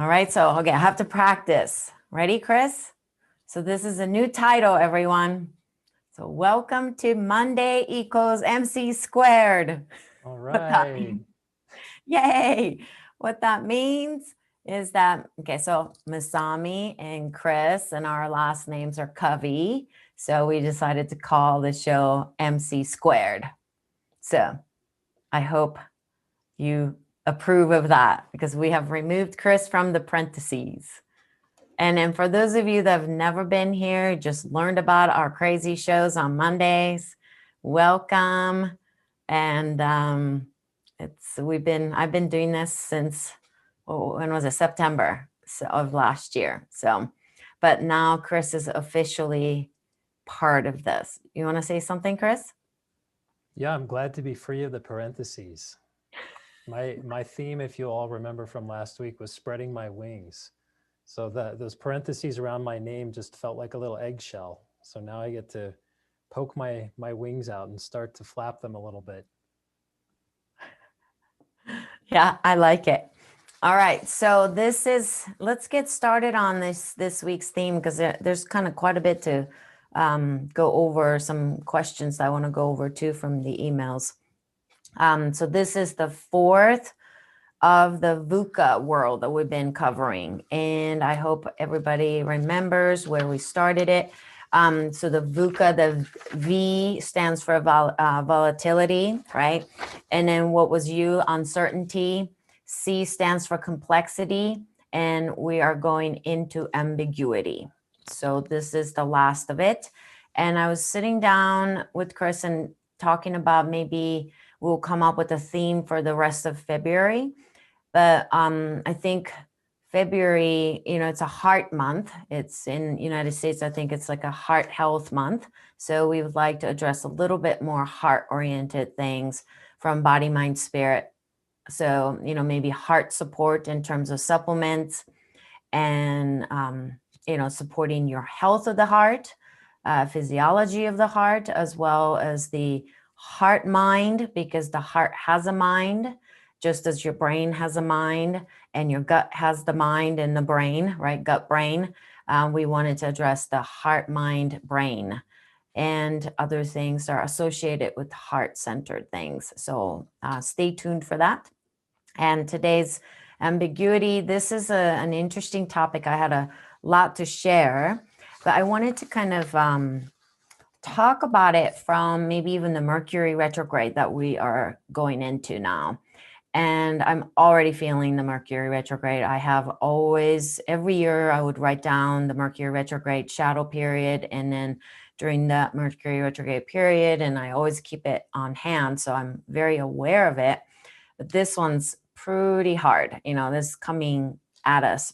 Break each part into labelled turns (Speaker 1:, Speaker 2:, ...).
Speaker 1: All right, so okay, I have to practice. Ready, Chris? So this is a new title, everyone. So welcome to Monday equals MC squared.
Speaker 2: All
Speaker 1: What that
Speaker 2: right.
Speaker 1: means? Yay! What that means is that okay, so Masami and Chris and our last names are Covey. So we decided to call the show MC squared. So I hope you approve of that because we have removed Chris from the parentheses. And then for those of you that have never been here, just learned about our crazy shows on Mondays, welcome. And I've been doing this since when was it? September of last year. So, but now Chris is officially part of this. You want to say something, Chris?
Speaker 2: Yeah, I'm glad to be free of the parentheses. My theme, if you all remember from last week, was spreading my wings. So those parentheses around my name just felt like a little eggshell. So now I get to poke my wings out and start to flap them a little bit.
Speaker 1: Yeah, I like it. All right, so let's get started on this week's theme because there's kind of quite a bit to go over, some questions that I want to go over too from the emails. So this is the fourth of the VUCA world that we've been covering, and I hope everybody remembers where we started it. So the VUCA, the V stands for volatility, right? And then what was U? Uncertainty. C stands for complexity, and we are going into ambiguity. So this is the last of it. And I was sitting down with Chris and talking about maybe we'll come up with a theme for the rest of February. But I think February, it's a heart month. It's in United States. I think it's like a heart health month. So we would like to address a little bit more heart-oriented things from body, mind, spirit. So, maybe heart support in terms of supplements and, supporting your health of the heart, physiology of the heart, as well as the heart mind, because the heart has a mind, just as your brain has a mind and your gut has the mind and the brain, right? Gut brain. We wanted to address the heart, mind, brain, and other things are associated with heart-centered things. So stay tuned for that. And today's ambiguity, this is an interesting topic. I had a lot to share, but I wanted to kind of talk about it from maybe even the Mercury retrograde that we are going into now. And I'm already feeling the Mercury retrograde. I have always, every year, I would write down the Mercury retrograde shadow period. And then during that Mercury retrograde period, and I always keep it on hand. So I'm very aware of it. But this one's pretty hard. This is coming at us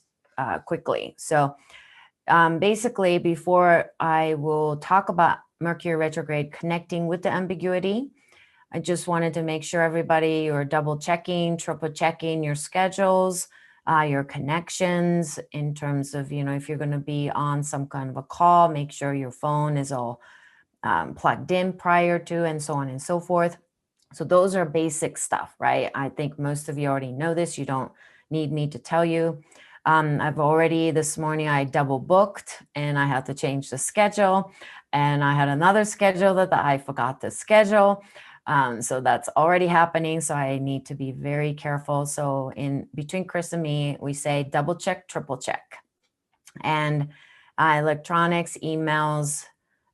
Speaker 1: quickly. So basically, before I will talk about Mercury retrograde connecting with the ambiguity, I just wanted to make sure everybody, you're double checking, triple checking your schedules, your connections in terms of, if you're going to be on some kind of a call, make sure your phone is all plugged in prior to, and so on and so forth. So those are basic stuff, right? I think most of you already know this. You don't need me to tell you. I've already, this morning, I double booked and I had to change the schedule. And I had another schedule that I forgot to schedule. So that's already happening. So I need to be very careful. So in between Chris and me, we say double check, triple check. And electronics, emails,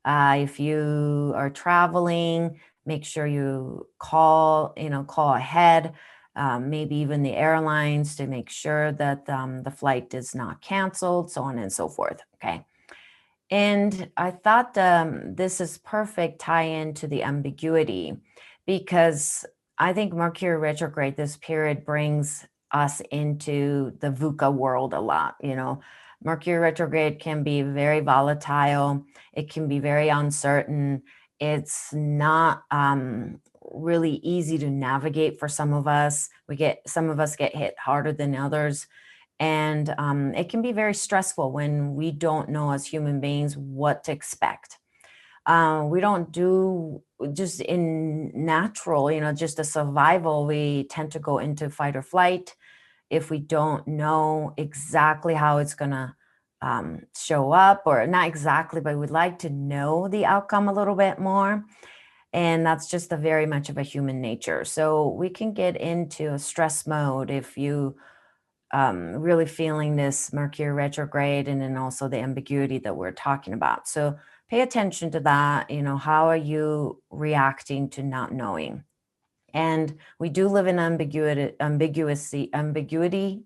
Speaker 1: if you are traveling, make sure you call ahead, maybe even the airlines to make sure that the flight is not canceled, so on and so forth. Okay. And I thought this is perfect tie-in to the ambiguity because I think Mercury retrograde, this period brings us into the VUCA world a lot. Mercury retrograde can be very volatile. It can be very uncertain. It's not really easy to navigate for some of us. Some of us get hit harder than others. And it can be very stressful when we don't know as human beings what to expect. We don't do just in natural, just a survival. We tend to go into fight or flight. if we don't know exactly how it's going to show up, or not exactly, but we'd like to know the outcome a little bit more. And that's just a very much of a human nature. So we can get into a stress mode if you really feeling this Mercury retrograde, and then also the ambiguity that we're talking about. So pay attention to that. How are you reacting to not knowing? And we do live in ambiguity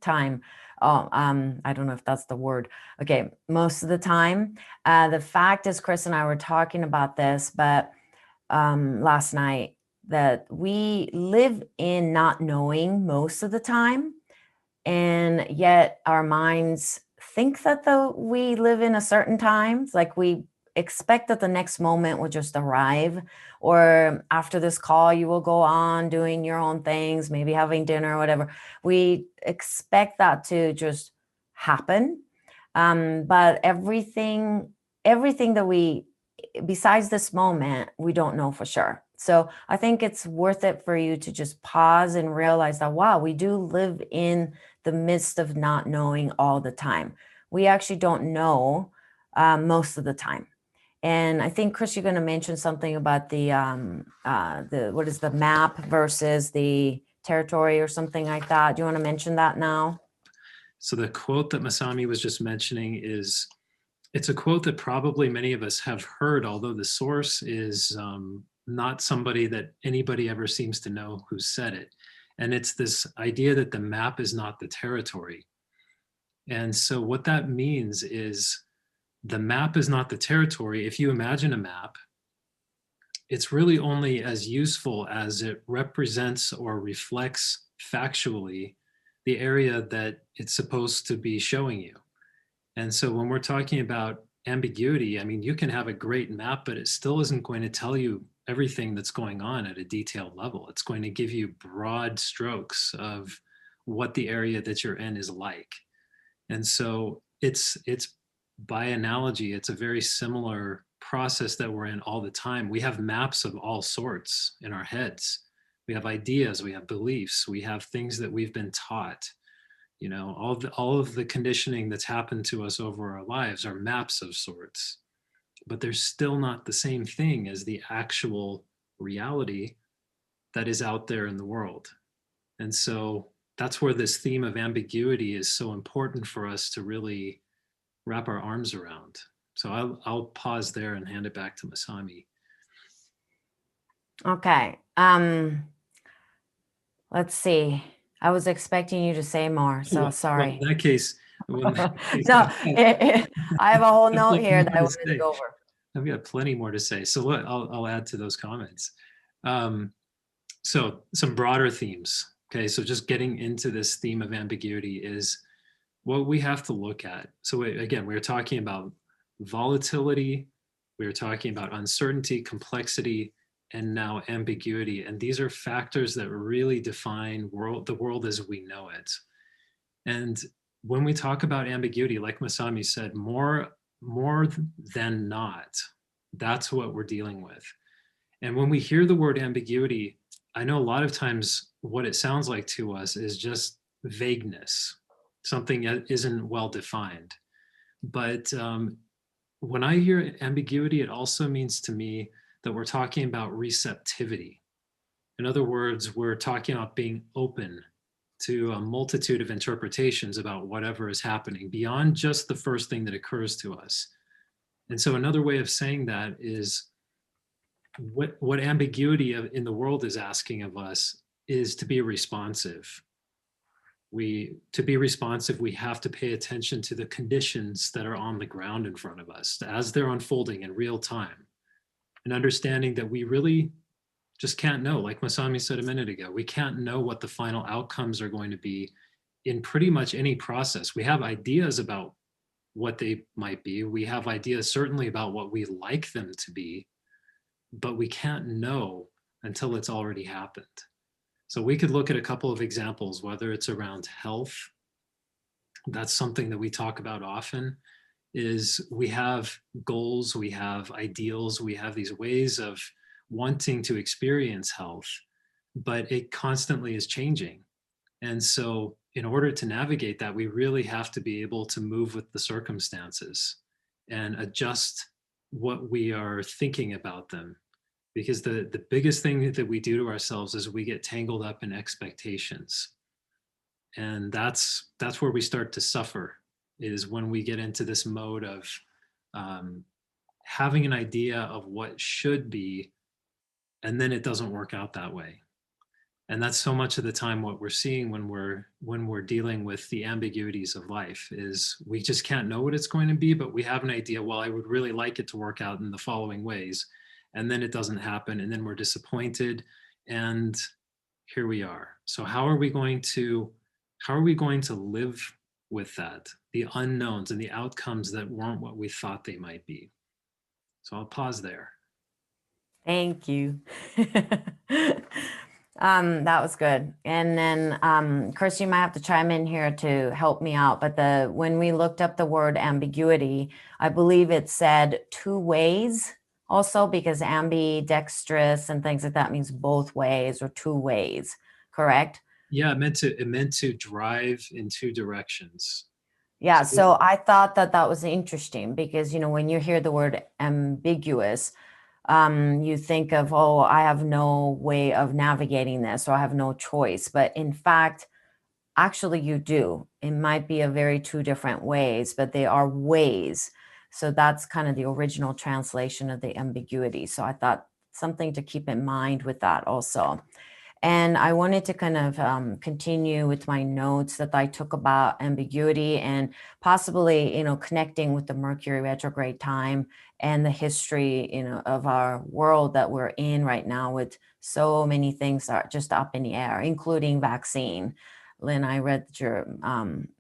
Speaker 1: time. Oh, I don't know if that's the word. Okay, most of the time. The fact is, Chris and I were talking about this, but last night, that we live in not knowing most of the time, and yet our minds think that we live in a certain time. It's like we expect that the next moment will just arrive, or after this call you will go on doing your own things, maybe having dinner or whatever. We expect that to just happen, but everything that we, besides this moment, we don't know for sure. So I think it's worth it for you to just pause and realize that, wow, we do live in the midst of not knowing all the time. We actually don't know most of the time. And I think, Chris, you're going to mention something about the what is the map versus the territory or something like that. Do you want to mention that now?
Speaker 3: So the quote that Masami was just mentioning it's a quote that probably many of us have heard, although the source is not somebody that anybody ever seems to know who said it. And it's this idea that the map is not the territory. And so what that means is the map is not the territory. If you imagine a map, it's really only as useful as it represents or reflects factually the area that it's supposed to be showing you. And so when we're talking about ambiguity, I mean, you can have a great map, but it still isn't going to tell you everything that's going on at a detailed level. It's going to give you broad strokes of what the area that you're in is like. And so it's by analogy, it's a very similar process that we're in all the time. We have maps of all sorts in our heads. We have ideas, we have beliefs, we have things that we've been taught. All of the conditioning that's happened to us over our lives are maps of sorts, but they're still not the same thing as the actual reality that is out there in the world. And so that's where this theme of ambiguity is so important for us to really wrap our arms around. So I'll pause there and hand it back to Masami.
Speaker 1: Okay. Let's see. I was expecting you to say more, so sorry.
Speaker 3: Well, in that case,
Speaker 1: No, I have a whole note here that I wanted to go over.
Speaker 3: I've got plenty more to say. So I'll add to those comments. So some broader themes. Okay, so just getting into this theme of ambiguity is what we have to look at. So again, we were talking about volatility, we were talking about uncertainty, complexity, and now ambiguity. And these are factors that really define the world as we know it. And when we talk about ambiguity, like Masami said, more than not, that's what we're dealing with. And when we hear the word ambiguity, I know a lot of times what it sounds like to us is just vagueness, something that isn't well defined. But when I hear ambiguity, it also means to me that we're talking about receptivity. In other words, we're talking about being open to a multitude of interpretations about whatever is happening beyond just the first thing that occurs to us. And so another way of saying that is what ambiguity in the world is asking of us is to be responsive. To be responsive, we have to pay attention to the conditions that are on the ground in front of us as they're unfolding in real time, and understanding that we really just can't know. Like Masami said a minute ago, we can't know what the final outcomes are going to be in pretty much any process. We have ideas about what they might be. We have ideas certainly about what we like them to be, but we can't know until it's already happened. So we could look at a couple of examples, whether it's around health. That's something that we talk about often, is we have goals, we have ideals, we have these ways of wanting to experience health, but it constantly is changing. And so in order to navigate that, we really have to be able to move with the circumstances and adjust what we are thinking about them. Because the biggest thing that we do to ourselves is we get tangled up in expectations. And that's where we start to suffer, is when we get into this mode of um, having an idea of what should be, and then it doesn't work out that way. And that's so much of the time what we're seeing when we're dealing with the ambiguities of life, is we just can't know what it's going to be, but we have an idea, well, I would really like it to work out in the following ways, and then it doesn't happen, and then we're disappointed, and here we are. So how are we going to live with that, the unknowns and the outcomes that weren't what we thought they might be? So I'll pause there.
Speaker 1: Thank you. That was good. And then, Chris, you might have to chime in here to help me out. But when we looked up the word ambiguity, I believe it said two ways also, because ambidextrous and things like that means both ways or two ways, correct?
Speaker 3: Yeah, it meant to drive in two directions.
Speaker 1: Yeah,
Speaker 3: So
Speaker 1: so I thought that that was interesting because, when you hear the word ambiguous, you think of, oh, I have no way of navigating this, or I have no choice. But in fact, actually, you do. It might be a very two different ways, but they are ways. So that's kind of the original translation of the ambiguity. So I thought something to keep in mind with that also. And I wanted to kind of continue with my notes that I took about ambiguity and possibly, connecting with the Mercury retrograde time and the history, of our world that we're in right now, with so many things that are just up in the air, including vaccine. Lynn, I read your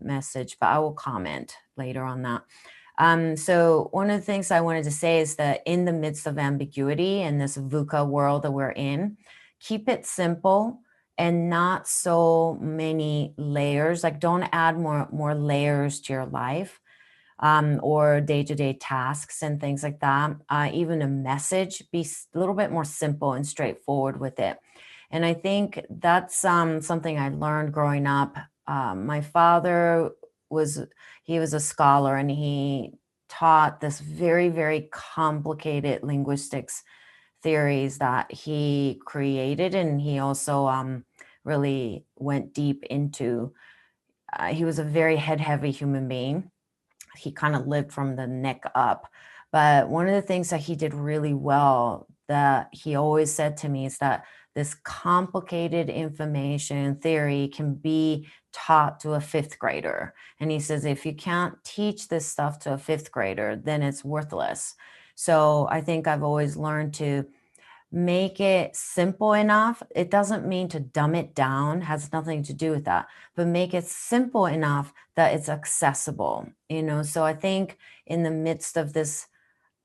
Speaker 1: message, but I will comment later on that. So one of the things I wanted to say is that in the midst of ambiguity in this VUCA world that we're in, keep it simple and not so many layers. Like, don't add more layers to your life, or day-to-day tasks and things like that. Even a message, be a little bit more simple and straightforward with it. And I think that's something I learned growing up. My father he was a scholar, and he taught this very, very complicated linguistics theories that he created, and he also really went deep into. He was a very head-heavy human being. He kind of lived from the neck up. But one of the things that he did really well, that he always said to me, is that this complicated information theory can be taught to a fifth grader. And he says, if you can't teach this stuff to a fifth grader, then it's worthless. So I think I've always learned to make it simple enough. It doesn't mean to dumb it down, has nothing to do with that, but make it simple enough that it's accessible, So I think in the midst of this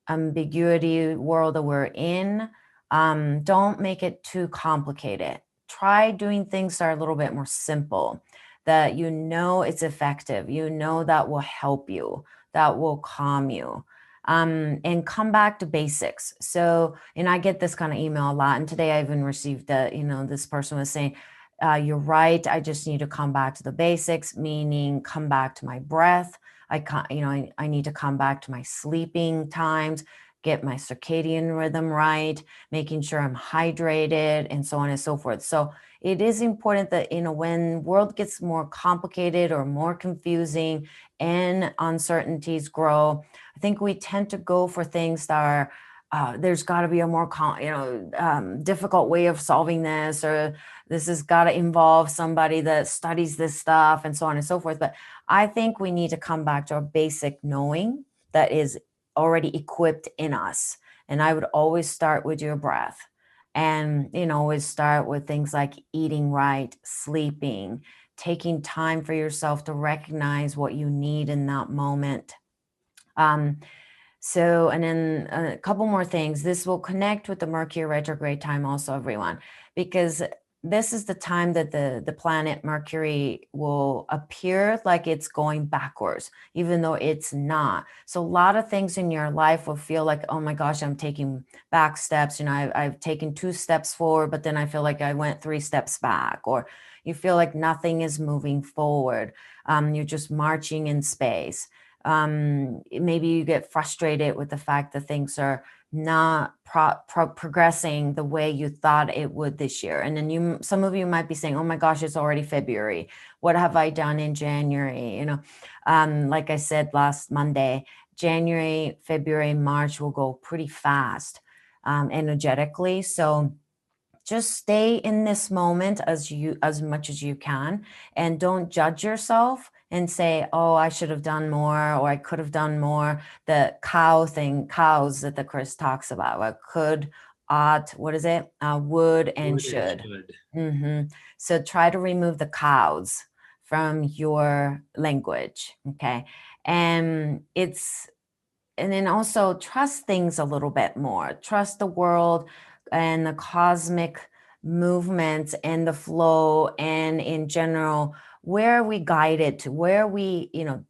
Speaker 1: ambiguity world that we're in, don't make it too complicated. Try doing things that are a little bit more simple, that it's effective, that will help you, that will calm you. And come back to basics. So, and I get this kind of email a lot. And today I even received that, this person was saying, you're right. I just need to come back to the basics, meaning come back to my breath. I need to come back to my sleeping times, get my circadian rhythm right, making sure I'm hydrated, and so on and so forth. So it is important that, when world gets more complicated or more confusing and uncertainties grow, I think we tend to go for things that are, there's got to be a more, difficult way of solving this, or this has got to involve somebody that studies this stuff, and so on and so forth. But I think we need to come back to a basic knowing that is already equipped in us. And I would always start with your breath, and, always start with things like eating right, sleeping, taking time for yourself to recognize what you need in that moment. So, and then a couple more things. This will connect with the Mercury retrograde time also, everyone, because this is the time that the planet Mercury will appear like it's going backwards, even though it's not. So a lot of things in your life will feel like, oh my gosh, I'm taking back steps. You know, I've taken 2 steps forward, but then I feel like I went 3 steps back, or you feel like nothing is moving forward. You're just marching in space. Maybe you get frustrated with the fact that things are not progressing the way you thought it would this year. And then some of you might be saying, oh my gosh, it's already February. What have I done in January? You know, like I said last Monday, January, February, March will go pretty fast energetically. So just stay in this moment as much as you can, and don't judge yourself and say, oh, I should have done more, or I could have done more. The cows that the Chris talks about, could, ought, what is it? Would and
Speaker 3: Would and
Speaker 1: should.
Speaker 3: should.
Speaker 1: So try to remove the cows from your language. Okay. And then also trust things a little bit more. Trust the world and the cosmic movements and the flow, and in general, where are we guided to, where we, you know,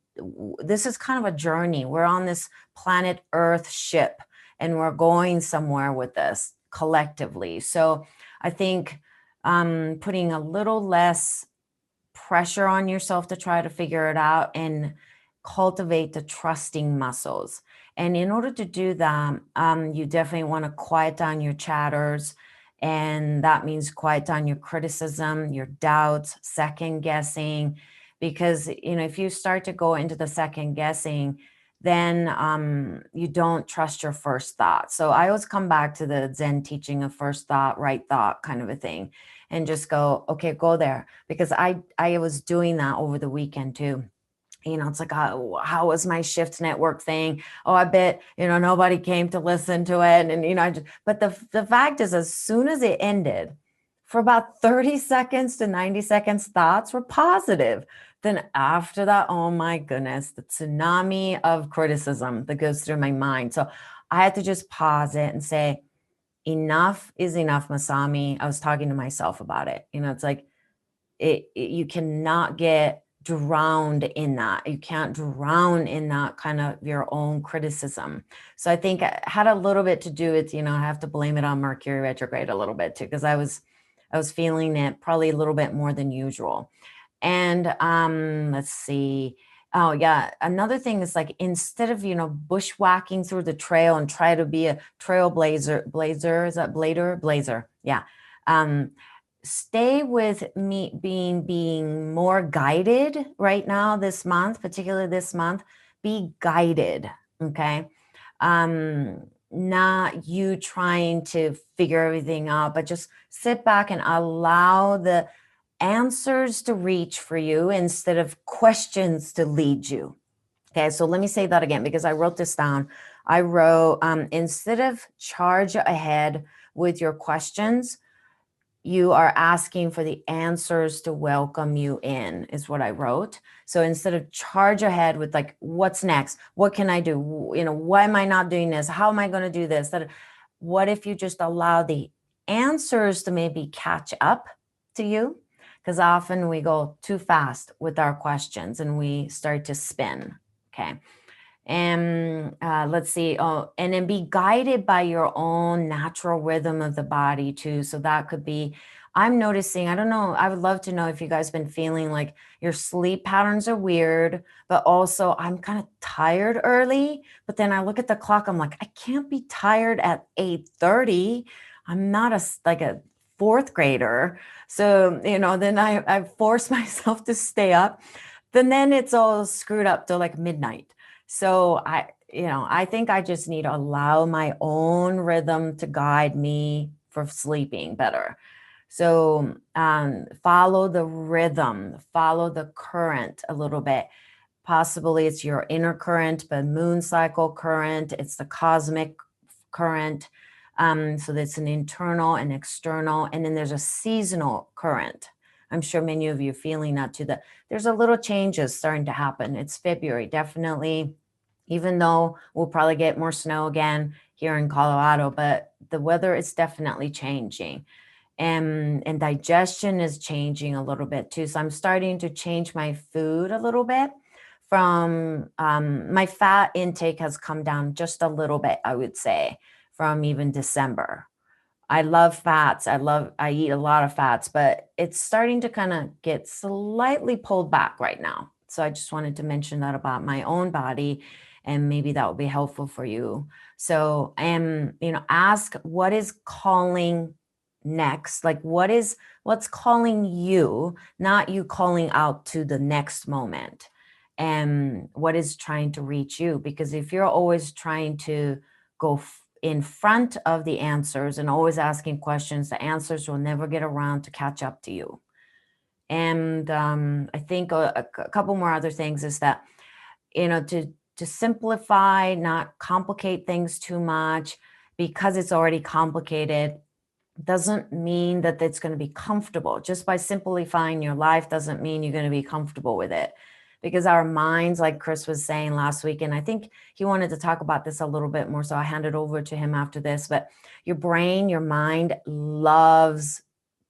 Speaker 1: this is kind of a journey. We're on this planet Earth ship, and we're going somewhere with this collectively. So I think putting a little less pressure on yourself to try to figure it out, and cultivate the trusting muscles. And in order to do that, you definitely want to quiet down your chatters. And that means quiet down your criticism, your doubts, second guessing. Because, you know, if you start to go into the second guessing, then you don't trust your first thought. So I always come back to the Zen teaching of first thought, right thought kind of a thing, and just go, okay, go there. Because I was doing that over the weekend too. You know, it's like, how was my shift network thing? Oh, I bet, you know, nobody came to listen to it. And, you know, but the fact is, as soon as it ended, for about 30 seconds to 90 seconds, thoughts were positive. Then after that, oh my goodness, the tsunami of criticism that goes through my mind. So I had to just pause it and say, enough is enough, Masami. I was talking to myself about it. You know, it's like, you cannot get drowned in that. You can't drown in that kind of your own criticism. So I think it had a little bit to do with, you know, I have to blame it on Mercury retrograde a little bit too, because I was feeling it probably a little bit more than usual. And let's see. Oh yeah, another thing is, like, instead of, you know, bushwhacking through the trail and try to be a trailblazer, is that blazer? Yeah. Stay with me being more guided right now, this month, particularly this month. Be guided, okay? Not you trying to figure everything out, but just sit back and allow the answers to reach for you instead of questions to lead you. Okay, so let me say that again, because I wrote this down. I wrote, instead of charge ahead with your questions, you are asking for the answers to welcome you in, is what I wrote. So instead of charge ahead with, like, what's next? What can I do? You know, why am I not doing this? How am I going to do this? What if you just allow the answers to maybe catch up to you? Because often we go too fast with our questions and we start to spin. Okay. And let's see. Oh, and then be guided by your own natural rhythm of the body too. So that could be, I'm noticing, I don't know, I would love to know if you guys been feeling like your sleep patterns are weird, but also I'm kind of tired early. But then I look at the clock, I'm like, I can't be tired at 8:30. I'm not like a fourth grader. So, you know, then I force myself to stay up. Then it's all screwed up till like midnight. So I think I just need to allow my own rhythm to guide me for sleeping better. So follow the rhythm, follow the current a little bit. Possibly it's your inner current, but moon cycle current, it's the cosmic current. So that's an internal and external, and then there's a seasonal current. I'm sure many of you are feeling that too. There's a little changes starting to happen. It's February, definitely, even though we'll probably get more snow again here in Colorado, but the weather is definitely changing. and digestion is changing a little bit too. So I'm starting to change my food a little bit. From my fat intake has come down just a little bit, I would say, from even December. I love fats. I eat a lot of fats, but it's starting to kind of get slightly pulled back right now. So I just wanted to mention that about my own body, and maybe that would be helpful for you. So, ask what is calling next, like what's calling you, not you calling out to the next moment, and what is trying to reach you. Because if you're always trying to go in front of the answers and always asking questions, the answers will never get around to catch up to you. And I think a couple more other things is that, to simplify, not complicate things too much, because it's already complicated doesn't mean that it's going to be comfortable. Just by simplifying your life doesn't mean you're going to be comfortable with it. Because our minds, like Chris was saying last week, and I think he wanted to talk about this a little bit more, so I hand it over to him after this, but your brain, your mind loves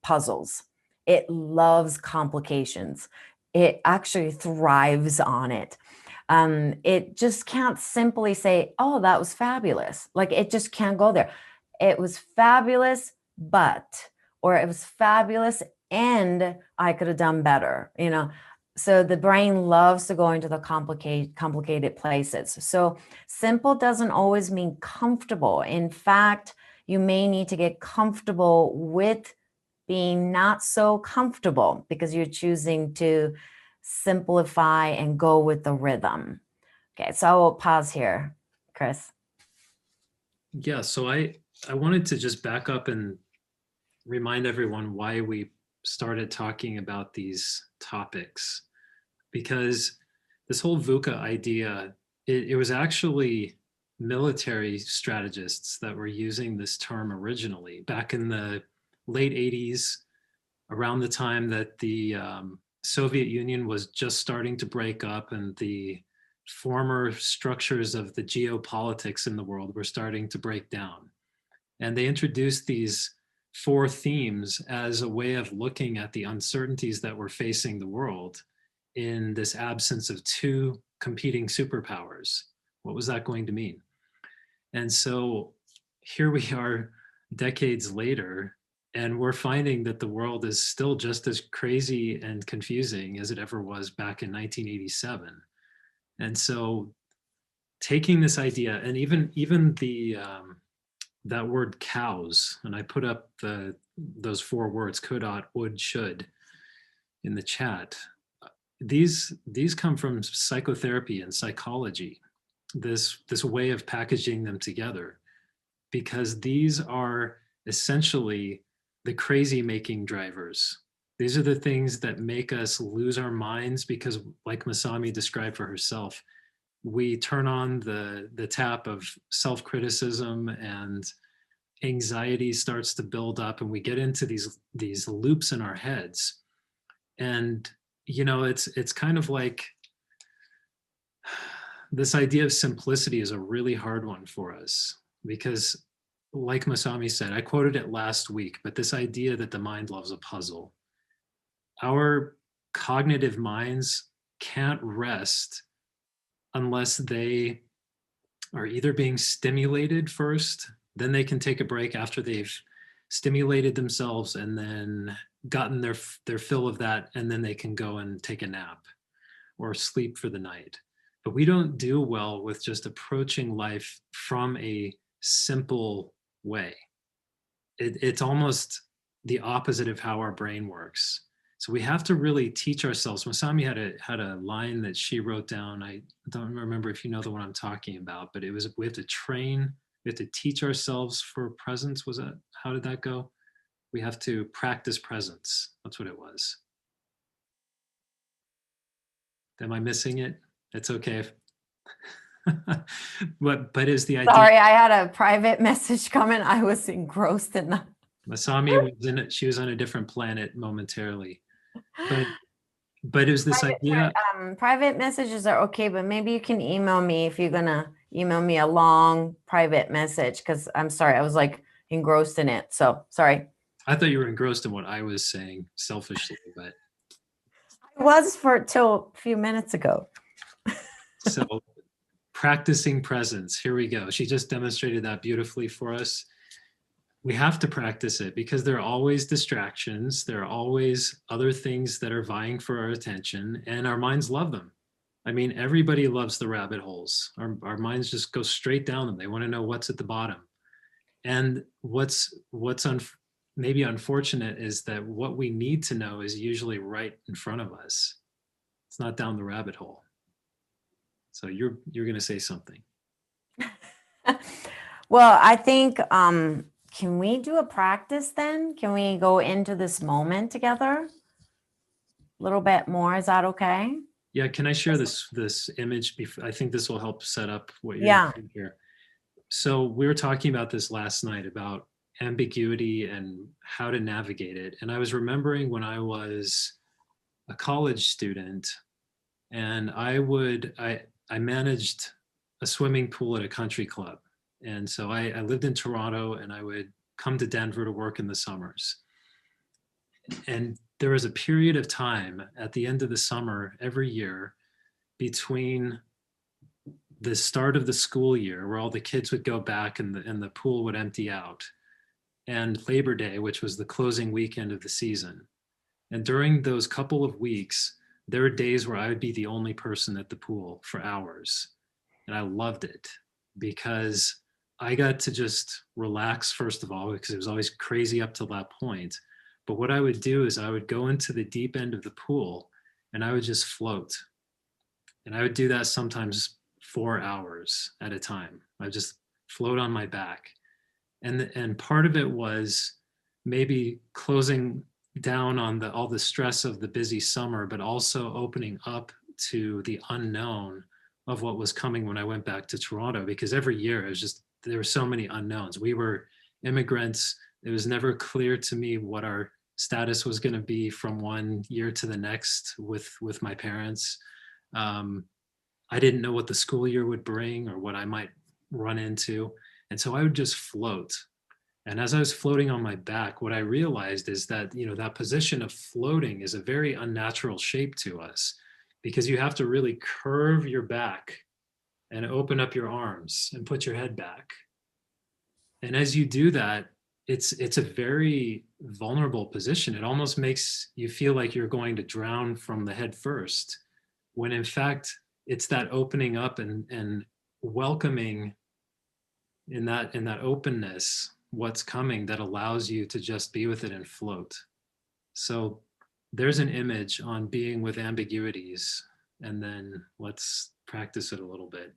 Speaker 1: puzzles. It loves complications. It actually thrives on it. It just can't simply say, oh, that was fabulous. Like, it just can't go there. It was fabulous, but, or it was fabulous and I could have done better, So the brain loves to go into the complicated places. So simple doesn't always mean comfortable. In fact, you may need to get comfortable with being not so comfortable because you're choosing to simplify and go with the rhythm. Okay, so I will pause here, Chris.
Speaker 3: Yeah, so I wanted to just back up and remind everyone why we started talking about these topics, because this whole VUCA idea, it was actually military strategists that were using this term originally back in the late 80s, around the time that the Soviet Union was just starting to break up and the former structures of the geopolitics in the world were starting to break down. And they introduced these 4 themes as a way of looking at the uncertainties that were facing the world in this absence of 2 competing superpowers. What was that going to mean? And so here we are decades later, and we're finding that the world is still just as crazy and confusing as it ever was back in 1987. And so taking this idea, and even the that word cows, and I put up those 4 words, could, ought, would, should, in the chat. These come from psychotherapy and psychology, this way of packaging them together, because these are essentially the crazy making drivers. These are the things that make us lose our minds because, like Masami described for herself, we turn on the tap of self-criticism and anxiety starts to build up, and we get into these loops in our heads. And it's kind of like this idea of simplicity is a really hard one for us because, like Masami said, I quoted it last week, but this idea that the mind loves a puzzle. Our cognitive minds can't rest unless they are either being stimulated first, then they can take a break after they've stimulated themselves and then gotten their fill of that, and then they can go and take a nap or sleep for the night. But we don't do well with just approaching life from a simple way. It's almost the opposite of how our brain works. So we have to really teach ourselves. Masami had a line that she wrote down. I don't remember if you know the one I'm talking about, but it was, we have to teach ourselves for presence. How did that go? We have to practice presence. That's what it was. Am I missing it? It's okay. but is the idea.
Speaker 1: Sorry, I had a private message coming. I was engrossed in that.
Speaker 3: Masami was in it. She was on a different planet momentarily. But it was this idea.
Speaker 1: Private messages are okay, but maybe you can email me if you're gonna email me a long private message, because I'm sorry, I was like engrossed in it. So sorry.
Speaker 3: I thought you were engrossed in what I was saying selfishly, but
Speaker 1: I was for till a few minutes ago.
Speaker 3: so practicing presence. Here we go. She just demonstrated that beautifully for us. We have to practice it because there are always distractions. There are always other things that are vying for our attention, and our minds love them. I mean, everybody loves the rabbit holes. Our minds just go straight down them. They want to know what's at the bottom. And maybe unfortunate is that what we need to know is usually right in front of us. It's not down the rabbit hole. So you're going to say something.
Speaker 1: Well, I think, can we do a practice then? Can we go into this moment together? A little bit more, is that okay?
Speaker 3: Yeah, can I share this image? I think this will help set up what you're
Speaker 1: Yeah.
Speaker 3: doing here. So we were talking about this last night about ambiguity and how to navigate it. And I was remembering when I was a college student, and I managed a swimming pool at a country club. And so I lived in Toronto, and I would come to Denver to work in the summers. And there was a period of time at the end of the summer every year between the start of the school year, where all the kids would go back and the pool would empty out, and Labor Day, which was the closing weekend of the season. And during those couple of weeks, there were days where I would be the only person at the pool for hours. And I loved it because I got to just relax, first of all, because it was always crazy up to that point. But what I would do is I would go into the deep end of the pool and I would just float. And I would do that sometimes 4 hours at a time. I would just float on my back. And part of it was maybe closing down on all the stress of the busy summer, but also opening up to the unknown of what was coming when I went back to Toronto, because every year it was just, there were so many unknowns. We were immigrants. It was never clear to me what our status was going to be from one year to the next with my parents. I didn't know what the school year would bring or what I might run into. And so I would just float. And as I was floating on my back, what I realized is that, that position of floating is a very unnatural shape to us, because you have to really curve your back and open up your arms and put your head back. And as you do that, it's a very vulnerable position. It almost makes you feel like you're going to drown from the head first, when in fact, it's that opening up and welcoming in that openness what's coming that allows you to just be with it and float. So there's an image on being with ambiguities, and then let's practice it a little bit.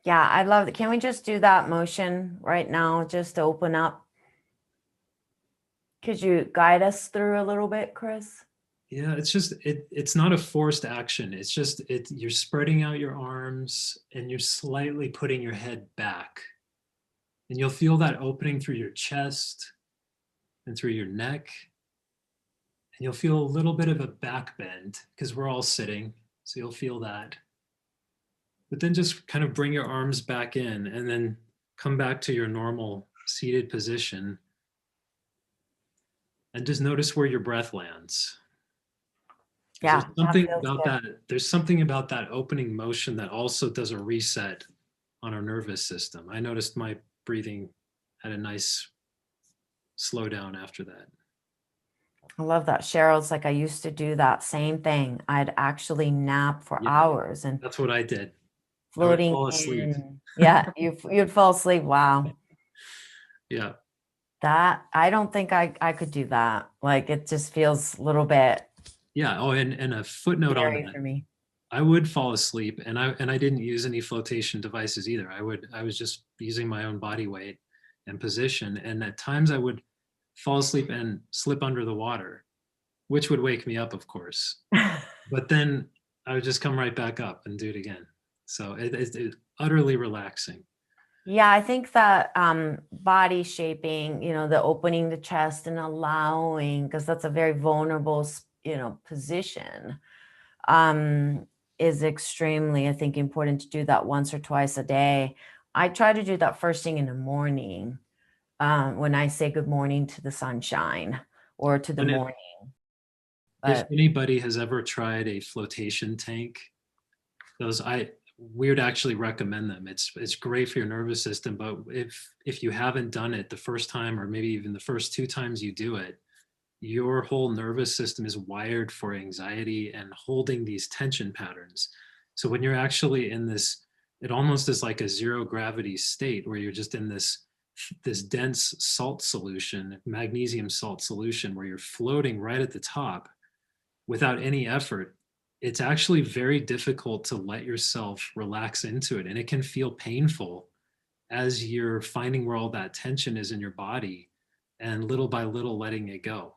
Speaker 1: Yeah, I love it. Can we just do that motion right now, just to open up? Could you guide us through a little bit, Chris?
Speaker 3: Yeah, it's just it's not a forced action. It's just you're spreading out your arms and you're slightly putting your head back. And you'll feel that opening through your chest and through your neck. And you'll feel a little bit of a back bend because we're all sitting. So you'll feel that. But then just kind of bring your arms back in and then come back to your normal seated position. And just notice where your breath lands.
Speaker 1: Yeah,
Speaker 3: There's something about that opening motion that also does a reset on our nervous system. I noticed my breathing had a nice slowdown after that.
Speaker 1: I love that. Cheryl's like, I used to do that same thing. I'd actually nap for hours, and
Speaker 3: that's what I did.
Speaker 1: Floating
Speaker 3: I would fall asleep.
Speaker 1: Yeah, you'd fall asleep. Wow.
Speaker 3: Yeah.
Speaker 1: That, I don't think I could do that. Like, it just feels a little bit.
Speaker 3: Yeah. Oh, and a footnote on that.
Speaker 1: For me.
Speaker 3: I would fall asleep, and I didn't use any flotation devices either. I was just using my own body weight and position. And at times I would fall asleep and slip under the water, which would wake me up, of course. But then I would just come right back up and do it again. So it's utterly relaxing.
Speaker 1: Yeah, I think that body shaping, the opening the chest and allowing, because that's a very vulnerable, position, is extremely, I think, important to do that once or twice a day. I try to do that first thing in the morning, when I say good morning to the sunshine or to the
Speaker 3: And
Speaker 1: morning.
Speaker 3: if
Speaker 1: But
Speaker 3: anybody has ever tried a flotation tank, we would actually recommend them. It's great for your nervous system, but if you haven't done it the first time, or maybe even the first 2 times you do it, your whole nervous system is wired for anxiety and holding these tension patterns. So when you're actually in this, it almost is like a zero gravity state where you're just in this dense salt solution, magnesium salt solution, where you're floating right at the top without any effort. It's actually very difficult to let yourself relax into it, and it can feel painful as you're finding where all that tension is in your body and little by little letting it go.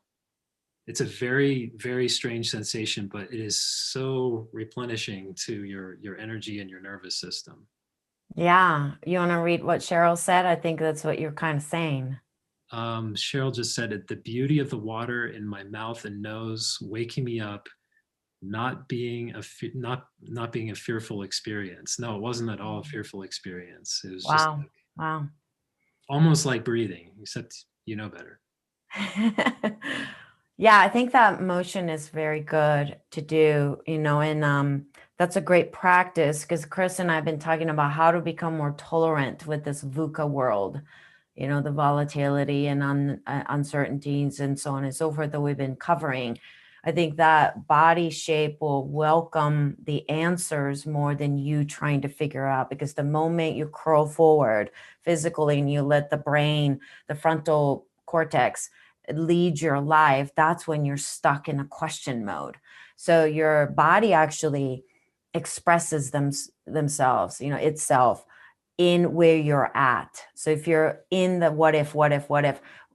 Speaker 3: It's a very, very strange sensation, but it is so replenishing to your energy and your nervous system.
Speaker 1: yeah, you want to read what Cheryl said? I think that's what you're kind of saying.
Speaker 3: Cheryl just said it, the beauty of the water in my mouth and nose, waking me up, not being a fearful experience. No, it wasn't at all a fearful experience. It was just
Speaker 1: Wow.
Speaker 3: like,
Speaker 1: Wow.
Speaker 3: almost like breathing, except you know better.
Speaker 1: Yeah, I think that motion is very good to do, and that's a great practice because Chris and I have been talking about how to become more tolerant with this VUCA world, the volatility and uncertainties and so on and so forth that we've been covering. I think that body shape will welcome the answers more than you trying to figure out, because the moment you curl forward physically and you let the brain, the frontal cortex, lead your life, that's when you're stuck in a question mode. So your body actually expresses themselves, itself in where you're at. So if you're in the what if,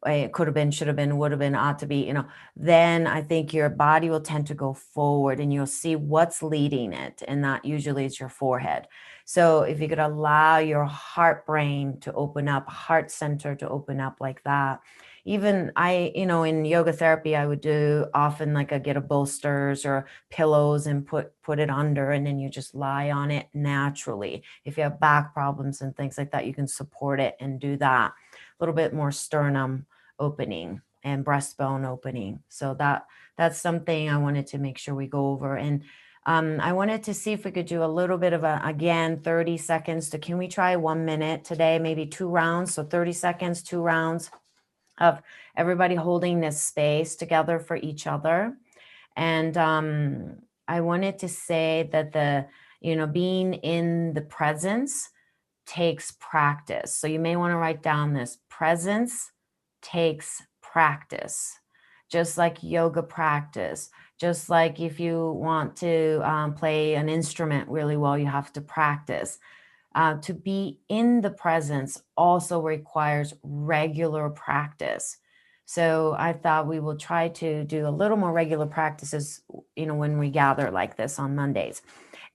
Speaker 1: it could have been, should have been, would have been, ought to be, then I think your body will tend to go forward and you'll see what's leading it. And that usually is your forehead. So if you could allow your heart brain to open up, heart center to open up like that. Even in yoga therapy, I would do often like I get a bolsters or pillows and put it under, and then you just lie on it naturally. If you have back problems and things like that, you can support it and do that. A little bit more sternum opening and breastbone opening. So that's something I wanted to make sure we go over. And I wanted to see if we could do a little bit of again, 30 seconds can we try 1 minute today, maybe 2 rounds. So 30 seconds, 2 rounds of everybody holding this space together for each other. And I wanted to say that being in the presence takes practice. So you may want to write down this: presence takes practice, just like yoga practice. Just like if you want to play an instrument really well, you have to practice. To be in the presence also requires regular practice. So I thought we will try to do a little more regular practices, when we gather like this on Mondays.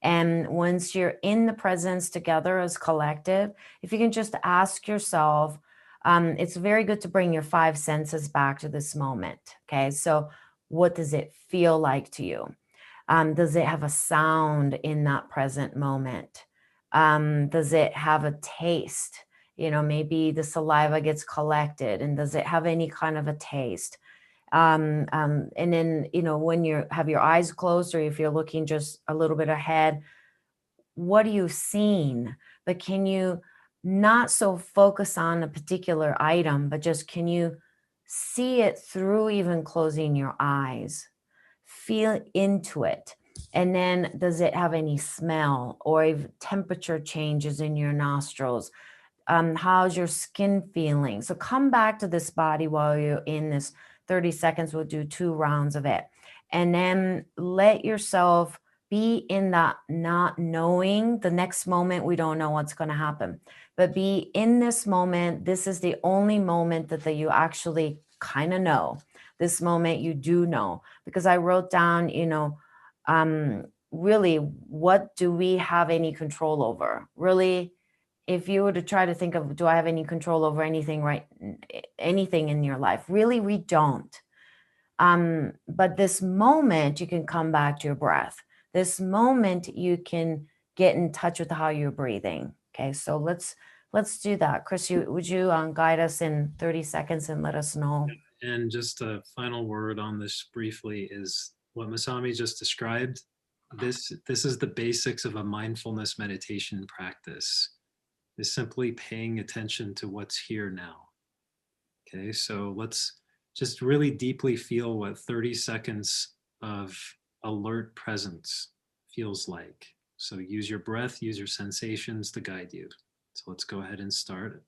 Speaker 1: And once you're in the presence together as collective, if you can just ask yourself, it's very good to bring your 5 senses back to this moment. Okay. So what does it feel like to you? Does it have a sound in that present moment? Does it have a taste? Maybe the saliva gets collected, and does it have any kind of a taste? And then, when you have your eyes closed, or if you're looking just a little bit ahead, what are you seeing? But can you not so focus on a particular item, but just can you see it through even closing your eyes? Feel into it. And then does it have any smell, or if temperature changes in your nostrils? How's your skin feeling? So come back to this body while you're in this 30 seconds. We'll do 2 rounds of it. And then let yourself be in that not knowing. The next moment, we don't know what's going to happen. But be in this moment. This is the only moment that you actually kind of know. This moment you do know. Because I wrote down, really, what do we have any control over? Really, if you were to try to think of, do I have any control over anything, right? Anything in your life? Really, we don't. But this moment, you can come back to your breath. This moment, you can get in touch with how you're breathing. Okay, so let's let's do that. Chris, would you guide us in 30 seconds and let us know?
Speaker 3: And just a final word on this briefly is what Masami just described. This is the basics of a mindfulness meditation practice, is simply paying attention to what's here now. Okay, so let's just really deeply feel what 30 seconds of alert presence feels like. So use your breath, use your sensations to guide you. So let's go ahead and start.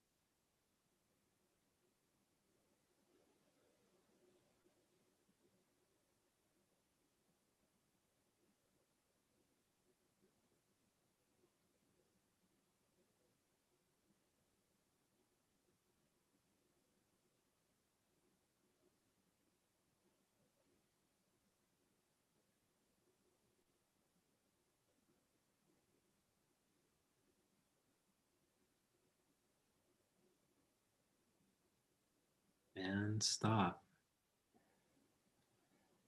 Speaker 3: And stop.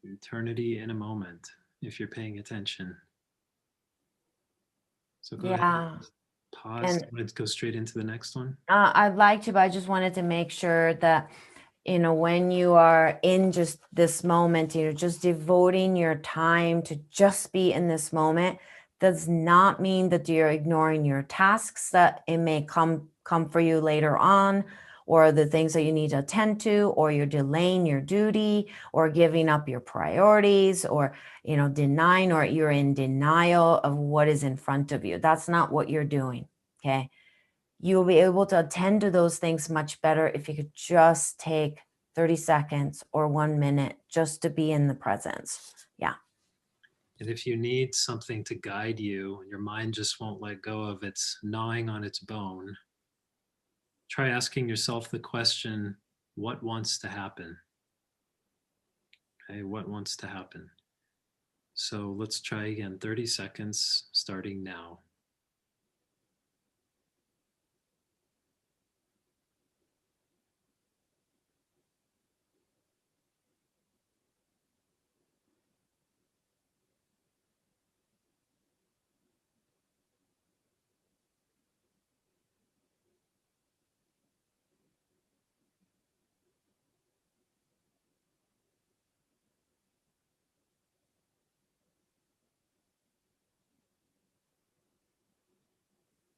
Speaker 3: Eternity in a moment, if you're paying attention. So go ahead.
Speaker 1: Yeah.
Speaker 3: Pause.
Speaker 1: And
Speaker 3: Let's go straight into the next one.
Speaker 1: I'd like to, but I just wanted to make sure that, you know, when you are in just this moment, you're just devoting your time to just be in this moment, does not mean that you're ignoring your tasks that it may come for you later on, or the things that you need to attend to, or you're delaying your duty, or giving up your priorities, or, you know, denying, or you're in denial of what is in front of you. That's not what you're doing. Okay. You'll be able to attend to those things much better if you could just take 30 seconds or 1 minute just to be in the presence. Yeah.
Speaker 3: And if you need something to guide you, your mind just won't let go of its gnawing on its bone, try asking yourself the question, what wants to happen? Okay, what wants to happen? So let's try again, 30 seconds starting now.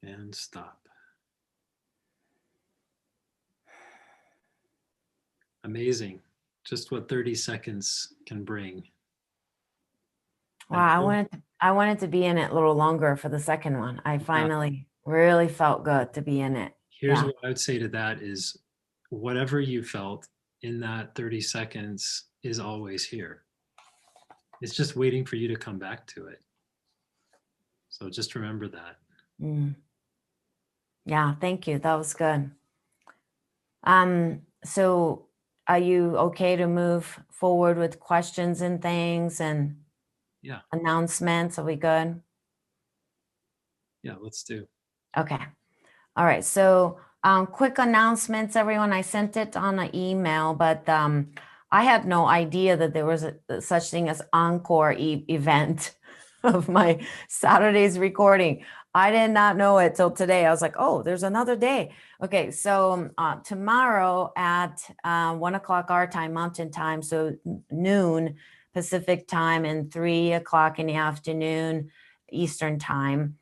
Speaker 3: And stop. Amazing. Just what 30 seconds can bring.
Speaker 1: Wow. I wanted to be in it a little longer for the second one. I finally really felt good to be in it.
Speaker 3: Here's
Speaker 1: Yeah.
Speaker 3: what I would say to that is whatever you felt in that 30 seconds is always here. It's just waiting for you to come back to it. So just remember that.
Speaker 1: Mm. Yeah. Thank you. That was good. So are you okay to move forward with questions and things and
Speaker 3: Yeah.
Speaker 1: announcements? Are we good?
Speaker 3: Yeah, let's do.
Speaker 1: Okay. All right. So quick announcements, everyone. I sent it on an email, but I had no idea that there was a such thing as encore event of my Saturday's recording. I did not know it till today. I was like, oh, there's another day. Okay. So tomorrow at 1 o'clock our time, Mountain Time, so noon Pacific Time and 3 o'clock in the afternoon Eastern Time,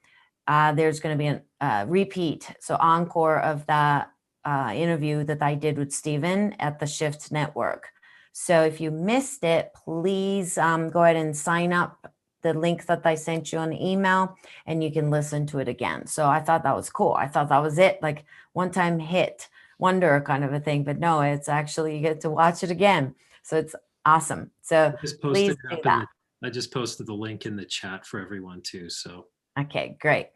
Speaker 1: there's going to be a repeat, so encore of that interview that I did with Stephen at the Shift Network. So if you missed it, please go ahead and sign up the link that I sent you on the email, and you can listen to it again. So I thought that was cool. I thought that was it, like one time hit wonder kind of a thing, but no, it's actually you get to watch it again. So it's awesome. So please do that.
Speaker 3: I just posted the link in the chat for everyone too. So
Speaker 1: okay, great.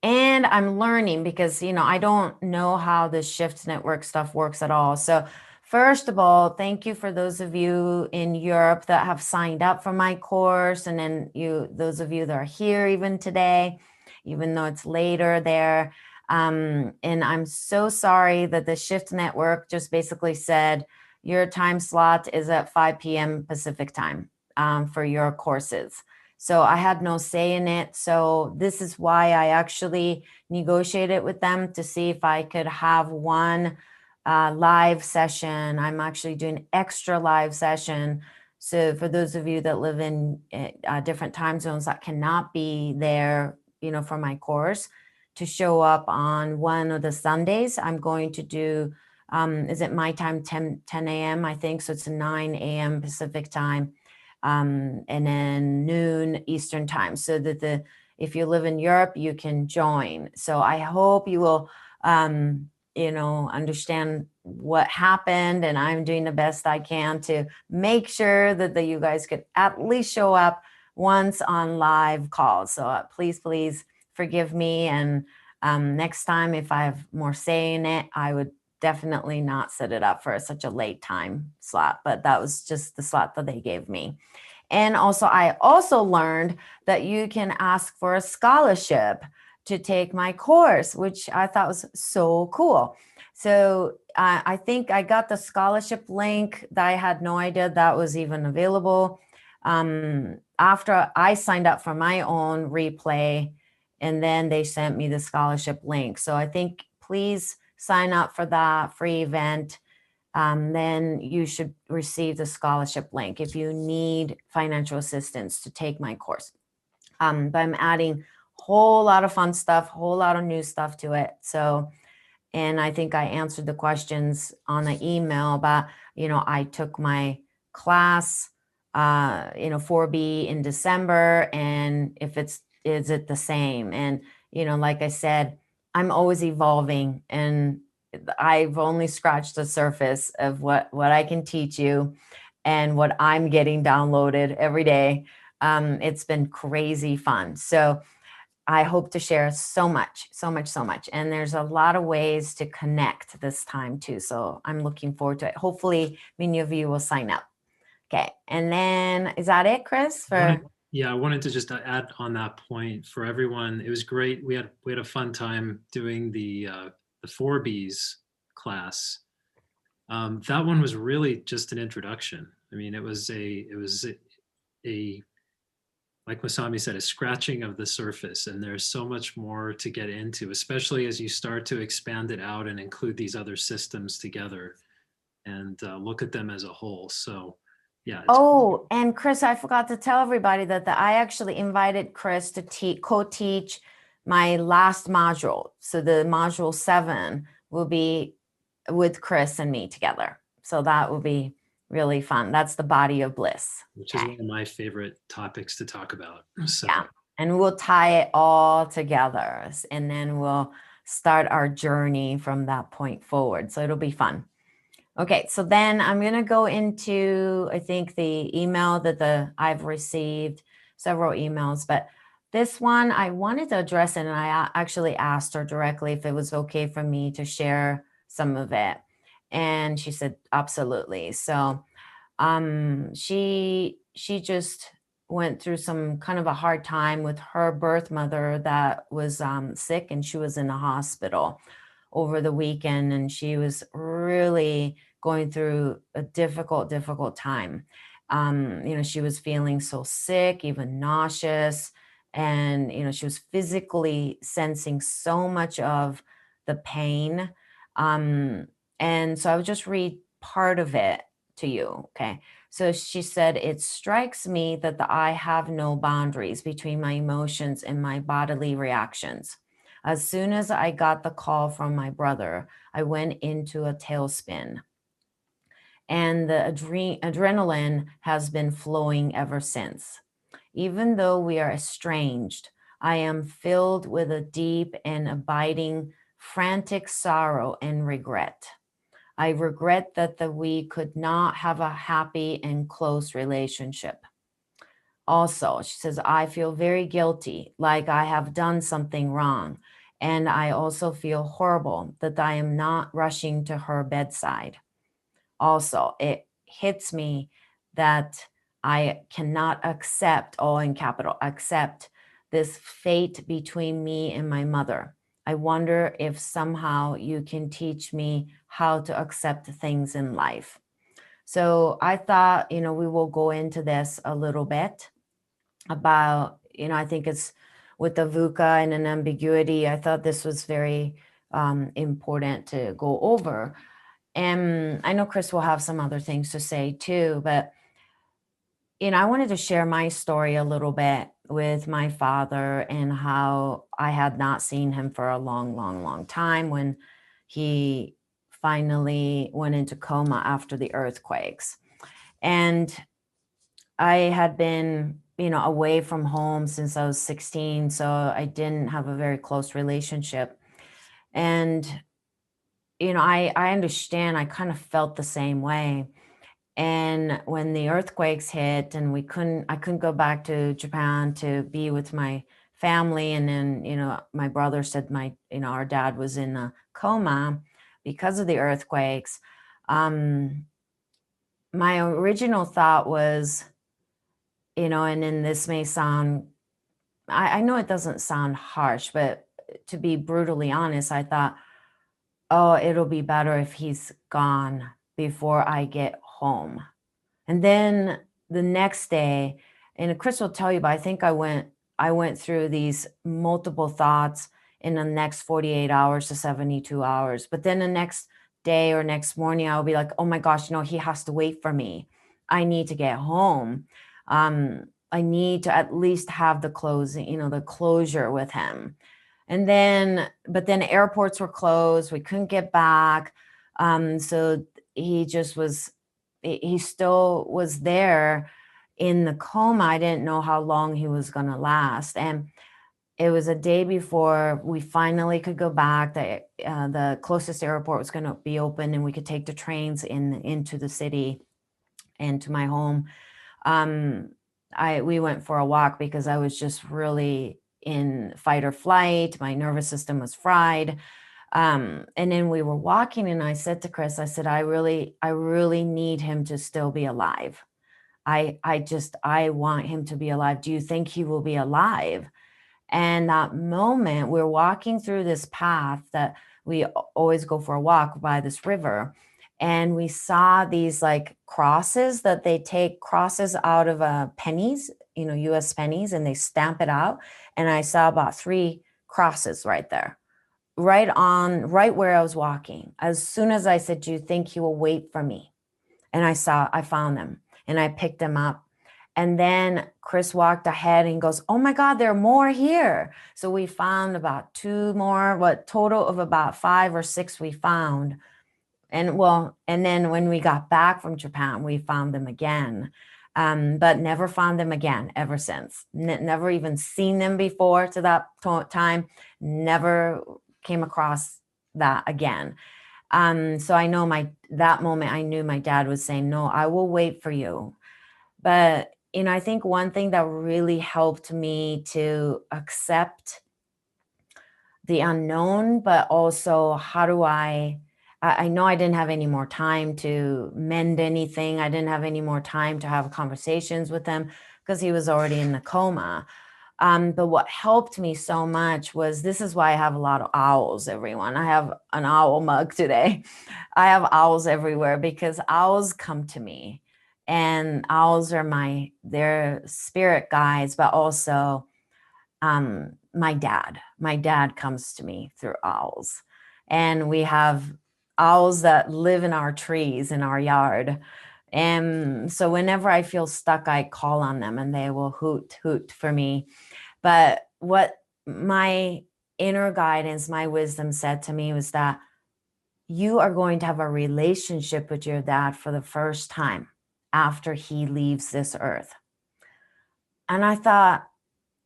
Speaker 1: And I'm learning because, you know, I don't know how the Shift Network stuff works at all. So first of all, thank you for those of you in Europe that have signed up for my course. And then those of you that are here even today, even though it's later there. And I'm so sorry that the Shift Network just basically said your time slot is at 5 p.m. Pacific time for your courses. So I had no say in it. So this is why I actually negotiated with them to see if I could have one live session. I'm actually doing extra live session. So for those of you that live in different time zones that cannot be there, for my course, to show up on one of the Sundays, I'm going to do, is it my time, 10 a.m., I think. So it's 9 a.m. Pacific time, and then noon Eastern time. So that if you live in Europe, you can join. So I hope you will, understand what happened, and I'm doing the best I can to make sure that you guys could at least show up once on live calls. So please forgive me, and next time, if I have more say in it, I would definitely not set it up for such a late time slot, but that was just the slot that they gave me. And also, I also learned that you can ask for a scholarship to take my course, which I thought was so cool. So I think I got the scholarship link that I had no idea that was even available. After I signed up for my own replay, and then they sent me the scholarship link. So I think please sign up for that free event. Then you should receive the scholarship link if you need financial assistance to take my course. But I'm adding a whole lot of fun stuff, whole lot of new stuff to it. So, and I think I answered the questions on the email about, I took my class, 4B in December, and is it the same? And, like I said, I'm always evolving, and I've only scratched the surface of what I can teach you and what I'm getting downloaded every day. It's been crazy fun. So I hope to share so much. And there's a lot of ways to connect this time too. So I'm looking forward to it. Hopefully many of you will sign up. Okay. And then is that it, Chris?
Speaker 3: I wanted to just add on that point for everyone. It was great. We had a fun time doing the 4Bs class. That one was really just an introduction. I mean, it was a like Masami said, a scratching of the surface, and there's so much more to get into, especially as you start to expand it out and include these other systems together and look at them as a whole. So yeah.
Speaker 1: Oh, and Chris, I forgot to tell everybody that I actually invited Chris to co-teach my last module. So the module 7 will be with Chris and me together. So that will be really fun. That's the body of bliss.
Speaker 3: Which is one of my favorite topics to talk about. So.
Speaker 1: Yeah, and we'll tie it all together, and then we'll start our journey from that point forward. So it'll be fun. Okay, so then I'm going to go into, I think, the email that I've received, several emails, but this one I wanted to address it, and I actually asked her directly if it was okay for me to share some of it. And she said, absolutely. So she just went through some kind of a hard time with her birth mother that was sick, and she was in a hospital over the weekend, and she was really going through a difficult time. She was feeling so sick, even nauseous, and she was physically sensing so much of the pain. And so I would just read part of it to you. Okay. So she said, it strikes me that I have no boundaries between my emotions and my bodily reactions. As soon as I got the call from my brother, I went into a tailspin. And the adrenaline has been flowing ever since. Even though we are estranged, I am filled with a deep and abiding, frantic sorrow and regret. I regret that we could not have a happy and close relationship. Also, she says, I feel very guilty, like I have done something wrong. And I also feel horrible that I am not rushing to her bedside. Also, it hits me that I cannot accept, all in capital, accept this fate between me and my mother. I wonder if somehow you can teach me how to accept things in life. So I thought, we will go into this a little bit. about, I think it's with the VUCA and an ambiguity. I thought this was very important to go over. And I know Chris will have some other things to say too, but I wanted to share my story a little bit with my father and how I had not seen him for a long, long, long time when he finally went into coma after the earthquakes. And I had been, away from home since I was 16, so I didn't have a very close relationship. And, I understand, I kind of felt the same way. And when the earthquakes hit and I couldn't go back to Japan to be with my family. And then, my brother said our dad was in a coma because of the earthquakes. My original thought was, and then this may sound, I know it doesn't sound harsh, but to be brutally honest, I thought, oh, it'll be better if he's gone before I get home. And then the next day, and Chris will tell you, but I think I went through these multiple thoughts in the next 48 hours to 72 hours. But then the next day or next morning, I'll be like, oh my gosh, he has to wait for me. I need to get home. I need to at least have the closure with him. But then airports were closed. We couldn't get back. So he still was there in the coma. I didn't know how long he was going to last. And it was a day before we finally could go back. The closest airport was going to be open and we could take the trains into the city and to my home. We went for a walk because I was just really in fight or flight. My nervous system was fried. And then we were walking and I said to Chris, I said, I really need him to still be alive. I want him to be alive. Do you think he will be alive? And that moment, we're walking through this path that we always go for a walk by this river. And we saw these like crosses that they take crosses out of pennies, US pennies, and they stamp it out. And I saw about 3 crosses right there, right where I was walking. As soon as I said, do you think he will wait for me? And I found them and I picked them up. And then Chris walked ahead and goes, oh my God, there are more here. So we found about 2 more, total of about 5 or 6 we found. And then when we got back from Japan, we found them again, but never found them again ever since. Never even seen them before to that time. Never came across that again. So I know that moment, I knew my dad was saying, no, I will wait for you. But, I think one thing that really helped me to accept the unknown, but also how do I know I didn't have any more time to mend anything. I didn't have any more time to have conversations with him because he was already in the coma. But what helped me so much was, this is why I have a lot of owls, everyone. I have an owl mug today. I have owls everywhere because owls come to me, and owls are they're spirit guides, but also my dad. My dad comes to me through owls. And we have owls that live in our trees in our yard. And so whenever I feel stuck, I call on them and they will hoot for me. But what my inner guidance, my wisdom said to me was that you are going to have a relationship with your dad for the first time after he leaves this earth. And I thought,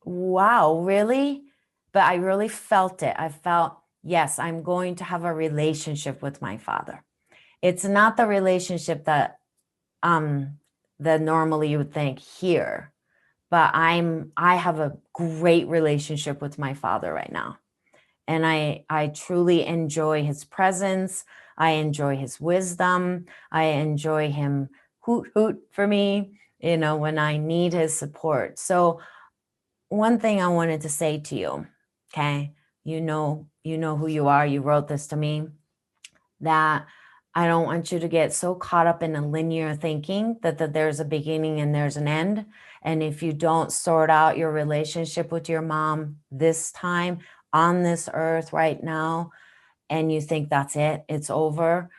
Speaker 1: wow, really? But I really felt it. I felt, yes, I'm going to have a relationship with my father. It's not the relationship that normally you would think here, but I have a great relationship with my father right now. And I truly enjoy his presence. I enjoy his wisdom. I enjoy him hoot for me, when I need his support. So one thing I wanted to say to you, okay, you know who you are. You wrote this to me, that I don't want you to get so caught up in a linear thinking that there's a beginning and there's an end. And if you don't sort out your relationship with your mom this time on this earth right now, and you think that's it, it's over,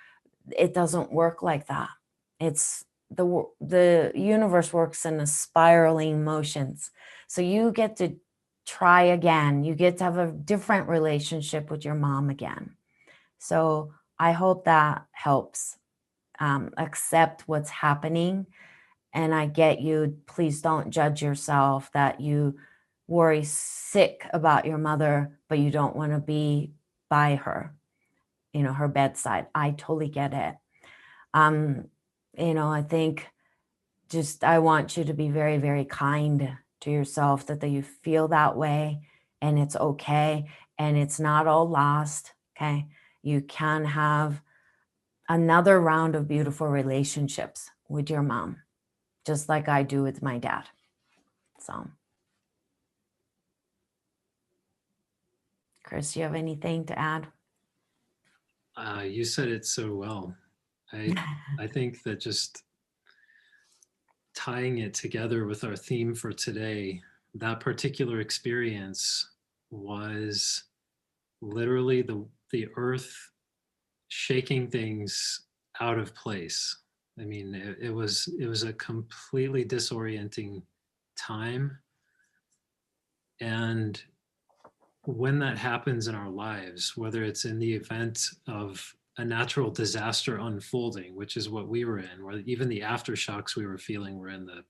Speaker 1: it doesn't work like that. It's the universe works in a spiraling motions. So you get to try again. You get to have a different relationship with your mom again. So I hope that helps. Accept what's happening. And I get you. Please don't judge yourself that you worry sick about your mother, but you don't want to be by her, her bedside. I totally get it. I think just I want you to be very, very kind to yourself that you feel that way and it's okay. And it's not all lost. Okay. You can have another round of beautiful relationships with your mom, just like I do with my dad. So, Chris, you have anything to add?
Speaker 3: You said it so well. I think that just tying it together with our theme for today, that particular experience was literally the earth shaking things out of place. I mean, it was a completely disorienting time. And when that happens in our lives, whether it's in the event of a natural disaster unfolding, which is what we were in, or even the aftershocks we were feeling were in the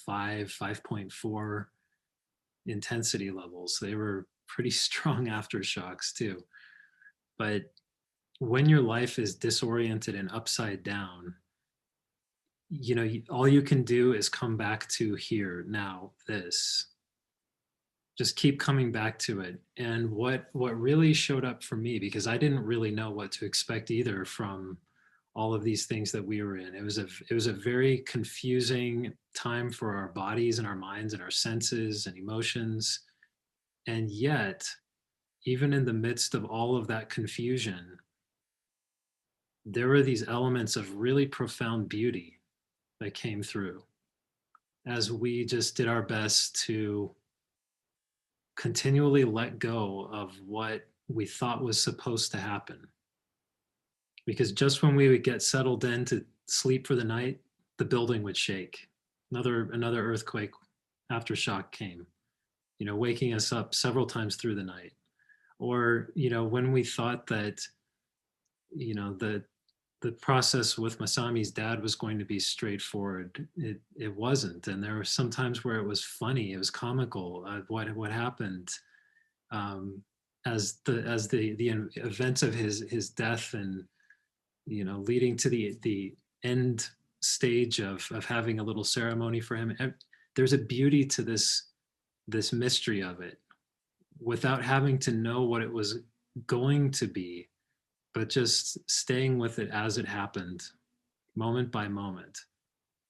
Speaker 3: 5.4 intensity levels. They were pretty strong aftershocks too. But when your life is disoriented and upside down, all you can do is come back to here, now, this. Just keep coming back to it. And what really showed up for me, because I didn't really know what to expect either from all of these things that we were in. It was a very confusing time for our bodies and our minds and our senses and emotions. And yet, even in the midst of all of that confusion, there were these elements of really profound beauty that came through as we just did our best to continually let go of what we thought was supposed to happen. Because just when we would get settled in to sleep for the night, the building would shake. Another earthquake aftershock came, waking us up several times through the night. Or, when we thought that, the process with Masami's dad was going to be straightforward, it wasn't. And there were some times where it was funny, it was comical, what happened, as the events of his death and leading to the end stage of having a little ceremony for him. There's a beauty to this mystery of it, without having to know what it was going to be, but just staying with it as it happened, moment by moment.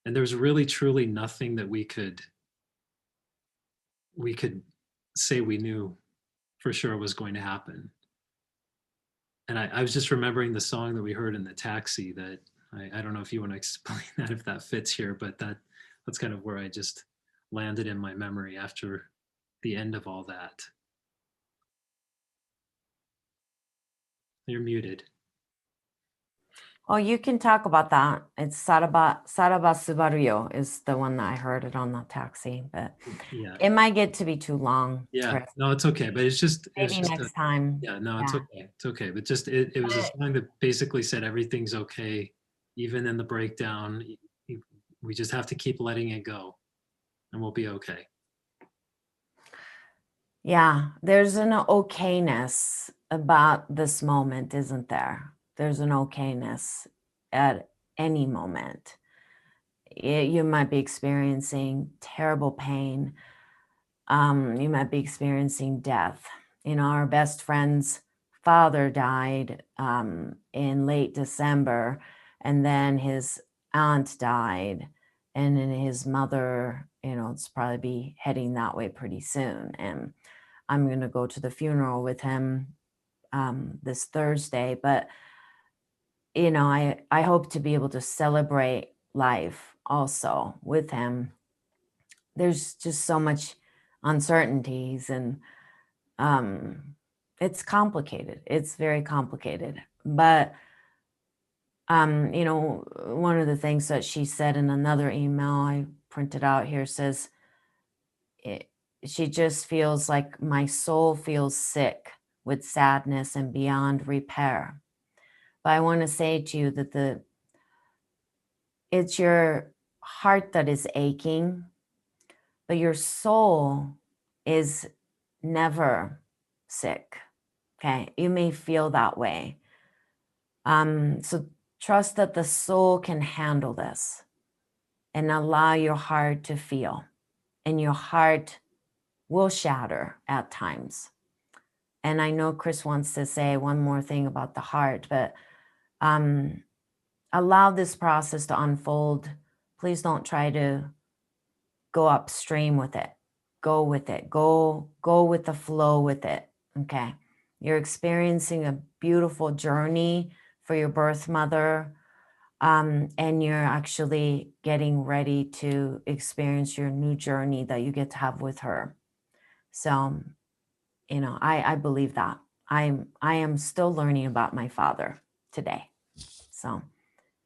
Speaker 3: And there's really truly nothing that we could say we knew for sure was going to happen. And I was just remembering the song that we heard in the taxi that I don't know if you want to explain that, if that fits here, but that's kind of where I just landed in my memory after the end of all that. You're muted.
Speaker 1: Oh, you can talk about that. It's Saraba Subaruyo is the one that I heard it on the taxi, but
Speaker 3: Yeah.
Speaker 1: it might get to be too long.
Speaker 3: Yeah.
Speaker 1: Chris.
Speaker 3: No, it's okay. But it's just
Speaker 1: Maybe next time.
Speaker 3: Yeah, no, it's okay. It's okay. But just it was a song that basically said everything's okay, even in the breakdown. We just have to keep letting it go, and we'll be okay.
Speaker 1: Yeah, there's an okayness about this moment, isn't there? There's an okayness at any moment. You might be experiencing terrible pain. You might be experiencing death. Our best friend's father died in late December, and then his aunt died, and then his mother, it's probably be heading that way pretty soon. And I'm going to go to the funeral with him this Thursday. But I hope to be able to celebrate life also with him. There's just so much uncertainties, and it's complicated. It's very complicated. But one of the things that she said in another email I printed out here says, she just feels like my soul feels sick with sadness and beyond repair. But I want to say to you that it's your heart that is aching, but your soul is never sick. Okay. You may feel that way. So trust that the soul can handle this, and allow your heart to feel, and your heart will shatter at times. And I know Chris wants to say one more thing about the heart, but allow this process to unfold. Please don't try to go upstream with it. Go with it. Go with the flow with it. Okay. You're experiencing a beautiful journey for your birth mother. And you're actually getting ready to experience your new journey that you get to have with her. So, I believe that. I am still learning about my father today. So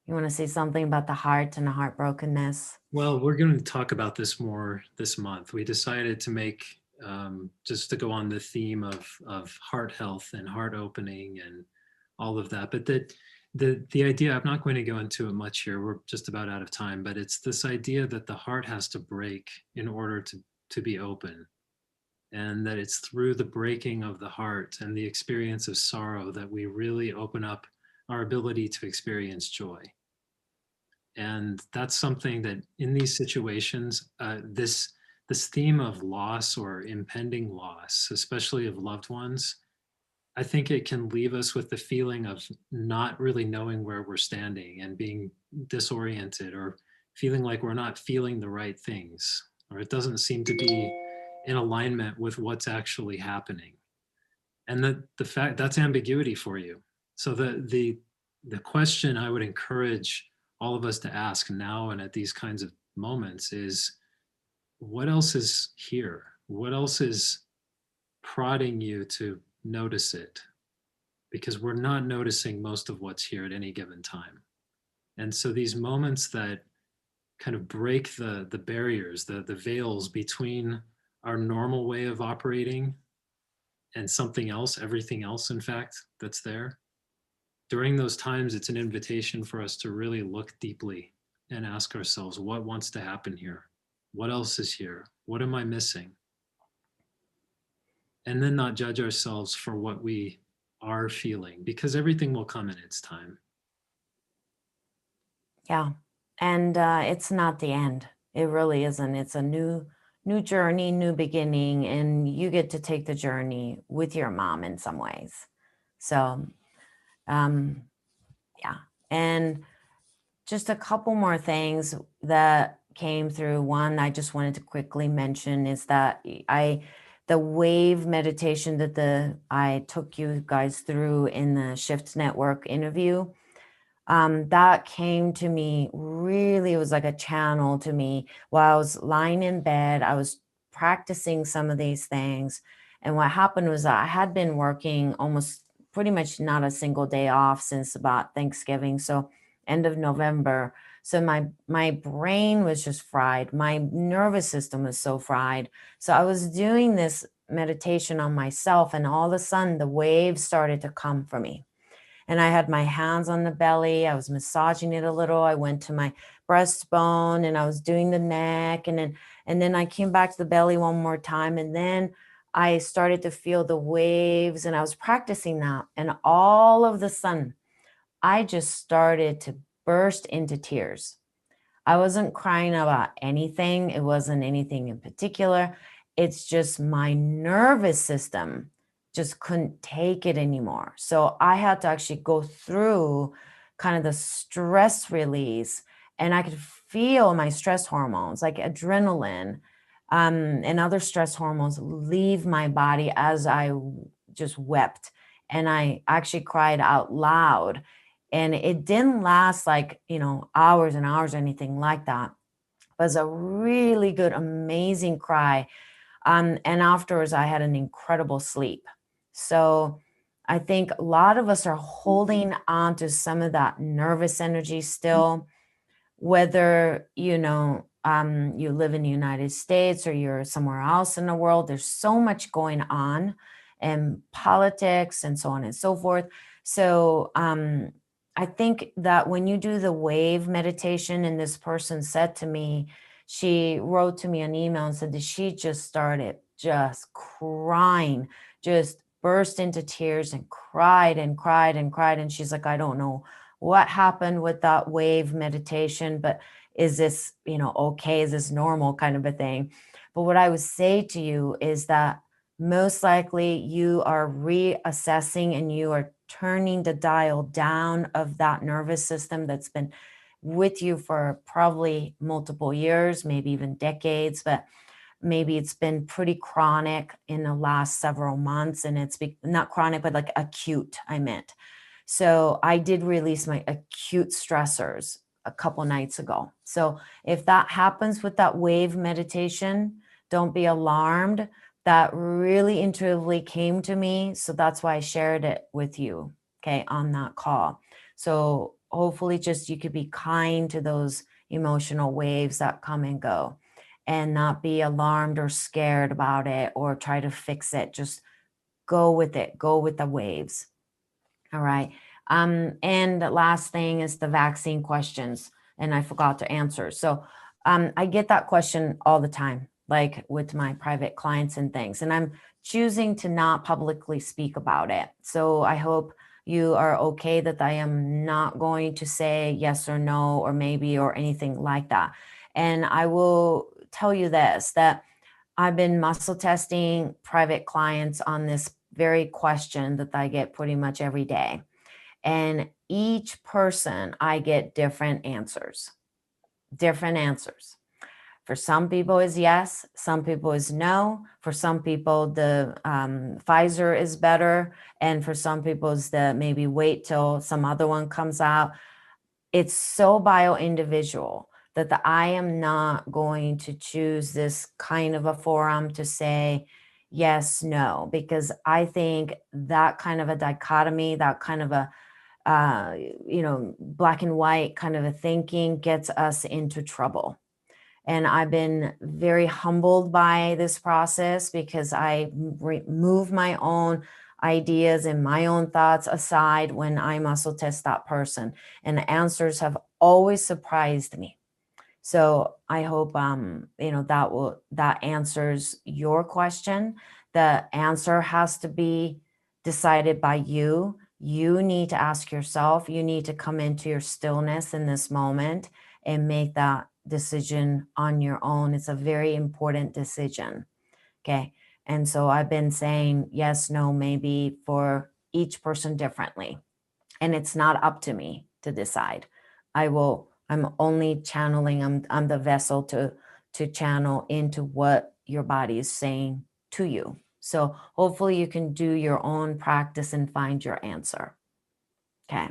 Speaker 1: you want to say something about the heart and the heartbrokenness?
Speaker 3: Well, we're going to talk about this more this month. We decided to make, just to go on the theme of heart health and heart opening and all of that. But the idea, I'm not going to go into it much here. We're just about out of time, but it's this idea that the heart has to break in order to be open. And that it's through the breaking of the heart and the experience of sorrow that we really open up our ability to experience joy. And that's something that in these situations, this theme of loss or impending loss, especially of loved ones, I think it can leave us with the feeling of not really knowing where we're standing and being disoriented, or feeling like we're not feeling the right things, or it doesn't seem to be in alignment with what's actually happening. And the fact that's ambiguity for you. So the question I would encourage all of us to ask now and at these kinds of moments is, what else is here? What else is prodding you to notice it? Because we're not noticing most of what's here at any given time. And so these moments that kind of break the barriers, the veils between our normal way of operating and something else, everything else, in fact, that's there. During those times, it's an invitation for us to really look deeply and ask ourselves, what wants to happen here? What else is here? What am I missing? And then not judge ourselves for what we are feeling, because everything will come in its time.
Speaker 1: Yeah. And it's not the end. It really isn't. It's a new journey, new beginning, and you get to take the journey with your mom in some ways. So, yeah. And just a couple more things that came through. One, I just wanted to quickly mention is that the wave meditation that I took you guys through in the Shift Network interview, that came to me really, it was like a channel to me while I was lying in bed. I was practicing some of these things. And what happened was I had been working almost pretty much not a single day off since about Thanksgiving. So end of November. So my brain was just fried. My nervous system was so fried. So I was doing this meditation on myself, and all of a sudden the waves started to come for me. And I had my hands on the belly. I was massaging it a little. I went to my breastbone and I was doing the neck. And then I came back to the belly one more time. And then I started to feel the waves, and I was practicing that. And all of the sudden, I just started to burst into tears. I wasn't crying about anything. It wasn't anything in particular. It's just my nervous system just couldn't take it anymore. So I had to actually go through kind of the stress release, and I could feel my stress hormones like adrenaline and other stress hormones leave my body as I just wept. And I actually cried out loud. And it didn't last like, hours and hours or anything like that. It was a really good, amazing cry. And afterwards, I had an incredible sleep. So I think a lot of us are holding on to some of that nervous energy still, whether, you live in the United States or you're somewhere else in the world. There's so much going on in politics and so on and so forth. So I think that when you do the wave meditation, and this person said to me, she wrote to me an email and said that she just started just crying, just burst into tears and cried and cried and cried. And she's like, I don't know what happened with that wave meditation, but is this, okay? Is this normal kind of a thing? But what I would say to you is that most likely you are reassessing and you are turning the dial down of that nervous system that's been with you for probably multiple years, maybe even decades, but maybe it's been pretty chronic in the last several months, and it's not chronic, but like acute, I meant. So I did release my acute stressors a couple nights ago. So if that happens with that wave meditation, don't be alarmed. That really intuitively came to me. So that's why I shared it with you, okay, on that call. So hopefully just you could be kind to those emotional waves that come and go, and not be alarmed or scared about it or try to fix it. Just go with it, go with the waves. All right. And the last thing is the vaccine questions, and I forgot to answer. So I get that question all the time, like with my private clients and things, and I'm choosing to not publicly speak about it. So I hope you are okay that I am not going to say yes or no or maybe or anything like that. And I will tell you this, that I've been muscle testing private clients on this very question that I get pretty much every day. And each person, I get different answers, different answers. For some people is yes, some people is no. For some people, the Pfizer is better. And for some people, is the maybe wait till some other one comes out. It's so bio-individual that I am not going to choose this kind of a forum to say yes, no, because I think that kind of a dichotomy, that kind of a black and white kind of a thinking gets us into trouble. And I've been very humbled by this process because I remove my own ideas and my own thoughts aside when I muscle test that person. And the answers have always surprised me. So I hope that answers your question. The answer has to be decided by you. You need to ask yourself, you need to come into your stillness in this moment and make that decision on your own. It's a very important decision. Okay. And so I've been saying yes, no, maybe for each person differently. And it's not up to me to decide. I'm only channeling, I'm the vessel to channel into what your body is saying to you. So hopefully you can do your own practice and find your answer. Okay.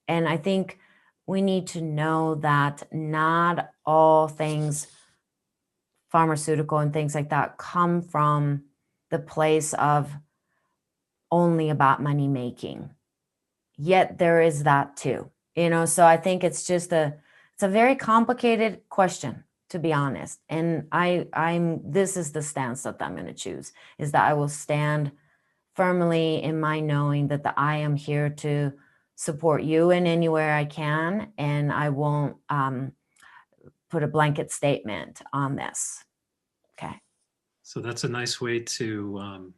Speaker 1: And I think we need to know that not all things pharmaceutical and things like that come from the place of only about money making. Yet there is that too, so I think it's a very complicated question, to be honest. And this is the stance that I'm going to choose, is that I will stand firmly in my knowing that I am here to support you in any way I can. And I won't put a blanket statement on this. Okay.
Speaker 3: So that's a nice way to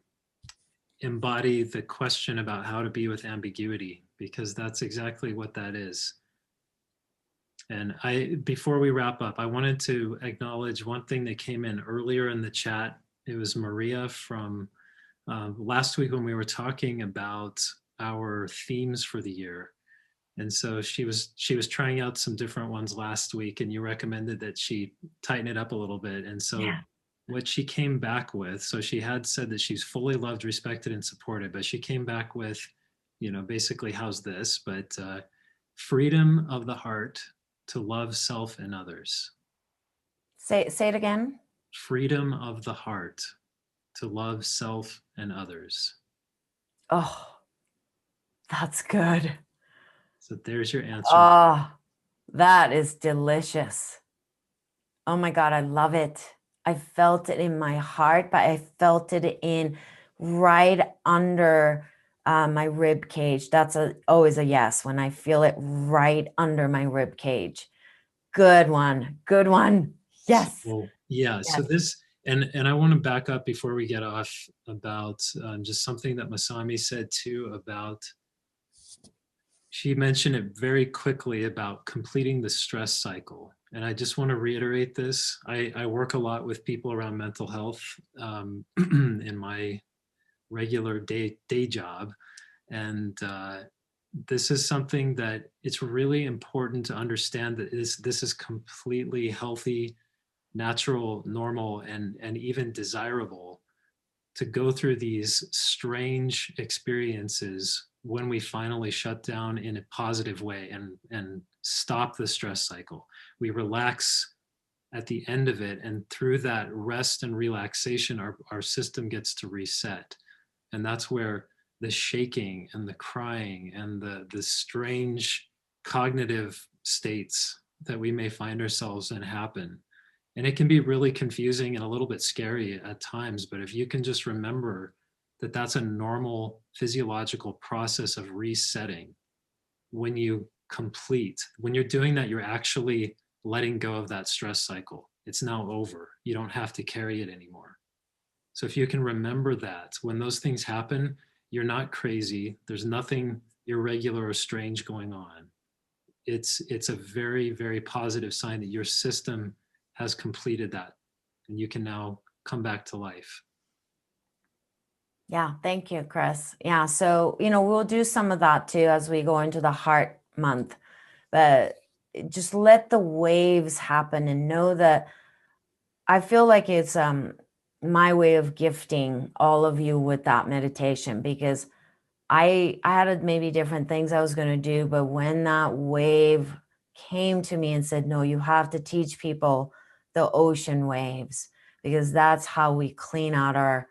Speaker 3: embody the question about how to be with ambiguity, because that's exactly what that is. And before we wrap up, I wanted to acknowledge one thing that came in earlier in the chat. It was Maria from last week when we were talking about our themes for the year. And so she was trying out some different ones last week, and you recommended that she tighten it up a little bit. And so yeah. What she came back with, so she had said that she's fully loved, respected, and supported, but she came back with, basically, how's this? But freedom of the heart to love self and others.
Speaker 1: Say it again.
Speaker 3: Freedom of the heart to love self and others.
Speaker 1: Oh, that's good.
Speaker 3: So there's your answer.
Speaker 1: Oh, that is delicious. Oh my God, I love it. I felt it in my heart, but I felt it in right under my rib cage. That's always a yes when I feel it right under my rib cage. Good one. Good one. Yes.
Speaker 3: So, yeah. So
Speaker 1: Yes.
Speaker 3: this, and I want to back up before we get off about just something that Masami said too about, she mentioned it very quickly about completing the stress cycle. And I just want to reiterate this. I work a lot with people around mental health in my regular day job. And this is something that it's really important to understand that this is completely healthy, natural, normal, and even desirable to go through these strange experiences when we finally shut down in a positive way and stop the stress cycle. We relax at the end of it, and through that rest and relaxation, our system gets to reset. And that's where the shaking and the crying and the strange cognitive states that we may find ourselves in happen. And it can be really confusing and a little bit scary at times, but if you can just remember that that's a normal physiological process of resetting, when you complete, when you're doing that, you're actually letting go of that stress cycle. It's now over. You don't have to carry it anymore. So if you can remember that, when those things happen, you're not crazy. There's nothing irregular or strange going on. It's a very, very positive sign that your system has completed that and you can now come back to life.
Speaker 1: Yeah, thank you, Chris. Yeah, so, we'll do some of that too as we go into the heart month, but just let the waves happen and know that I feel like it's my way of gifting all of you with that meditation, because I had maybe different things I was going to do, but when that wave came to me and said, no, you have to teach people the ocean waves, because that's how we clean out our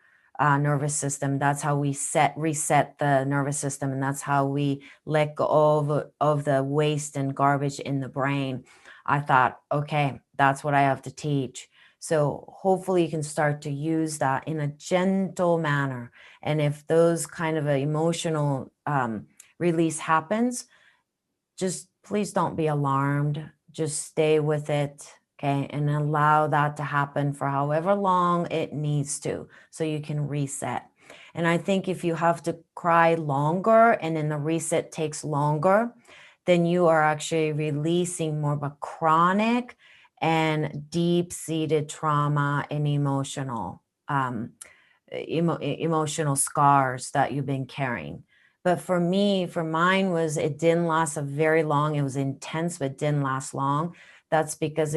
Speaker 1: nervous system. That's how we reset the nervous system. And that's how we let go of the waste and garbage in the brain. I thought, okay, that's what I have to teach. So hopefully you can start to use that in a gentle manner. And if those kind of an emotional release happens, just please don't be alarmed. Just stay with it, okay? And allow that to happen for however long it needs to, so you can reset. And I think if you have to cry longer and then the reset takes longer, then you are actually releasing more of a chronic and deep-seated trauma and emotional emotional scars that you've been carrying. But for mine was, it didn't last a very long. It was intense, but didn't last long. That's because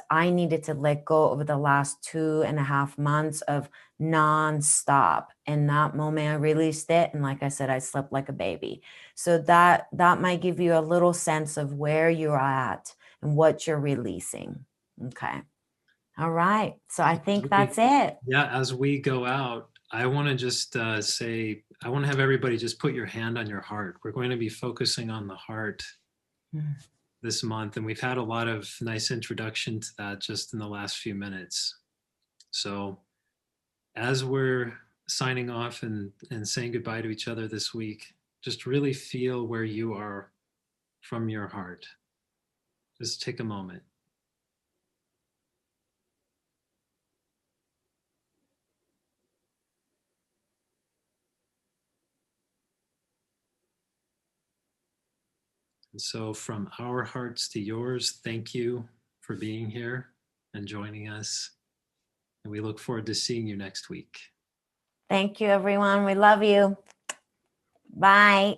Speaker 1: I needed to let go over the last 2.5 months of nonstop. And that moment I released it. And like I said, I slept like a baby. So that might give you a little sense of where you're at and what you're releasing. Okay. All right. So I think that's it.
Speaker 3: Yeah, as we go out, I want to just say, I want to have everybody just put your hand on your heart. We're going to be focusing on the heart this month, and we've had a lot of nice introduction to that just in the last few minutes. So as we're signing off and saying goodbye to each other this week, just really feel where you are from your heart. Just take a moment. And so from our hearts to yours, thank you for being here and joining us. And we look forward to seeing you next week.
Speaker 1: Thank you, everyone. We love you. Bye.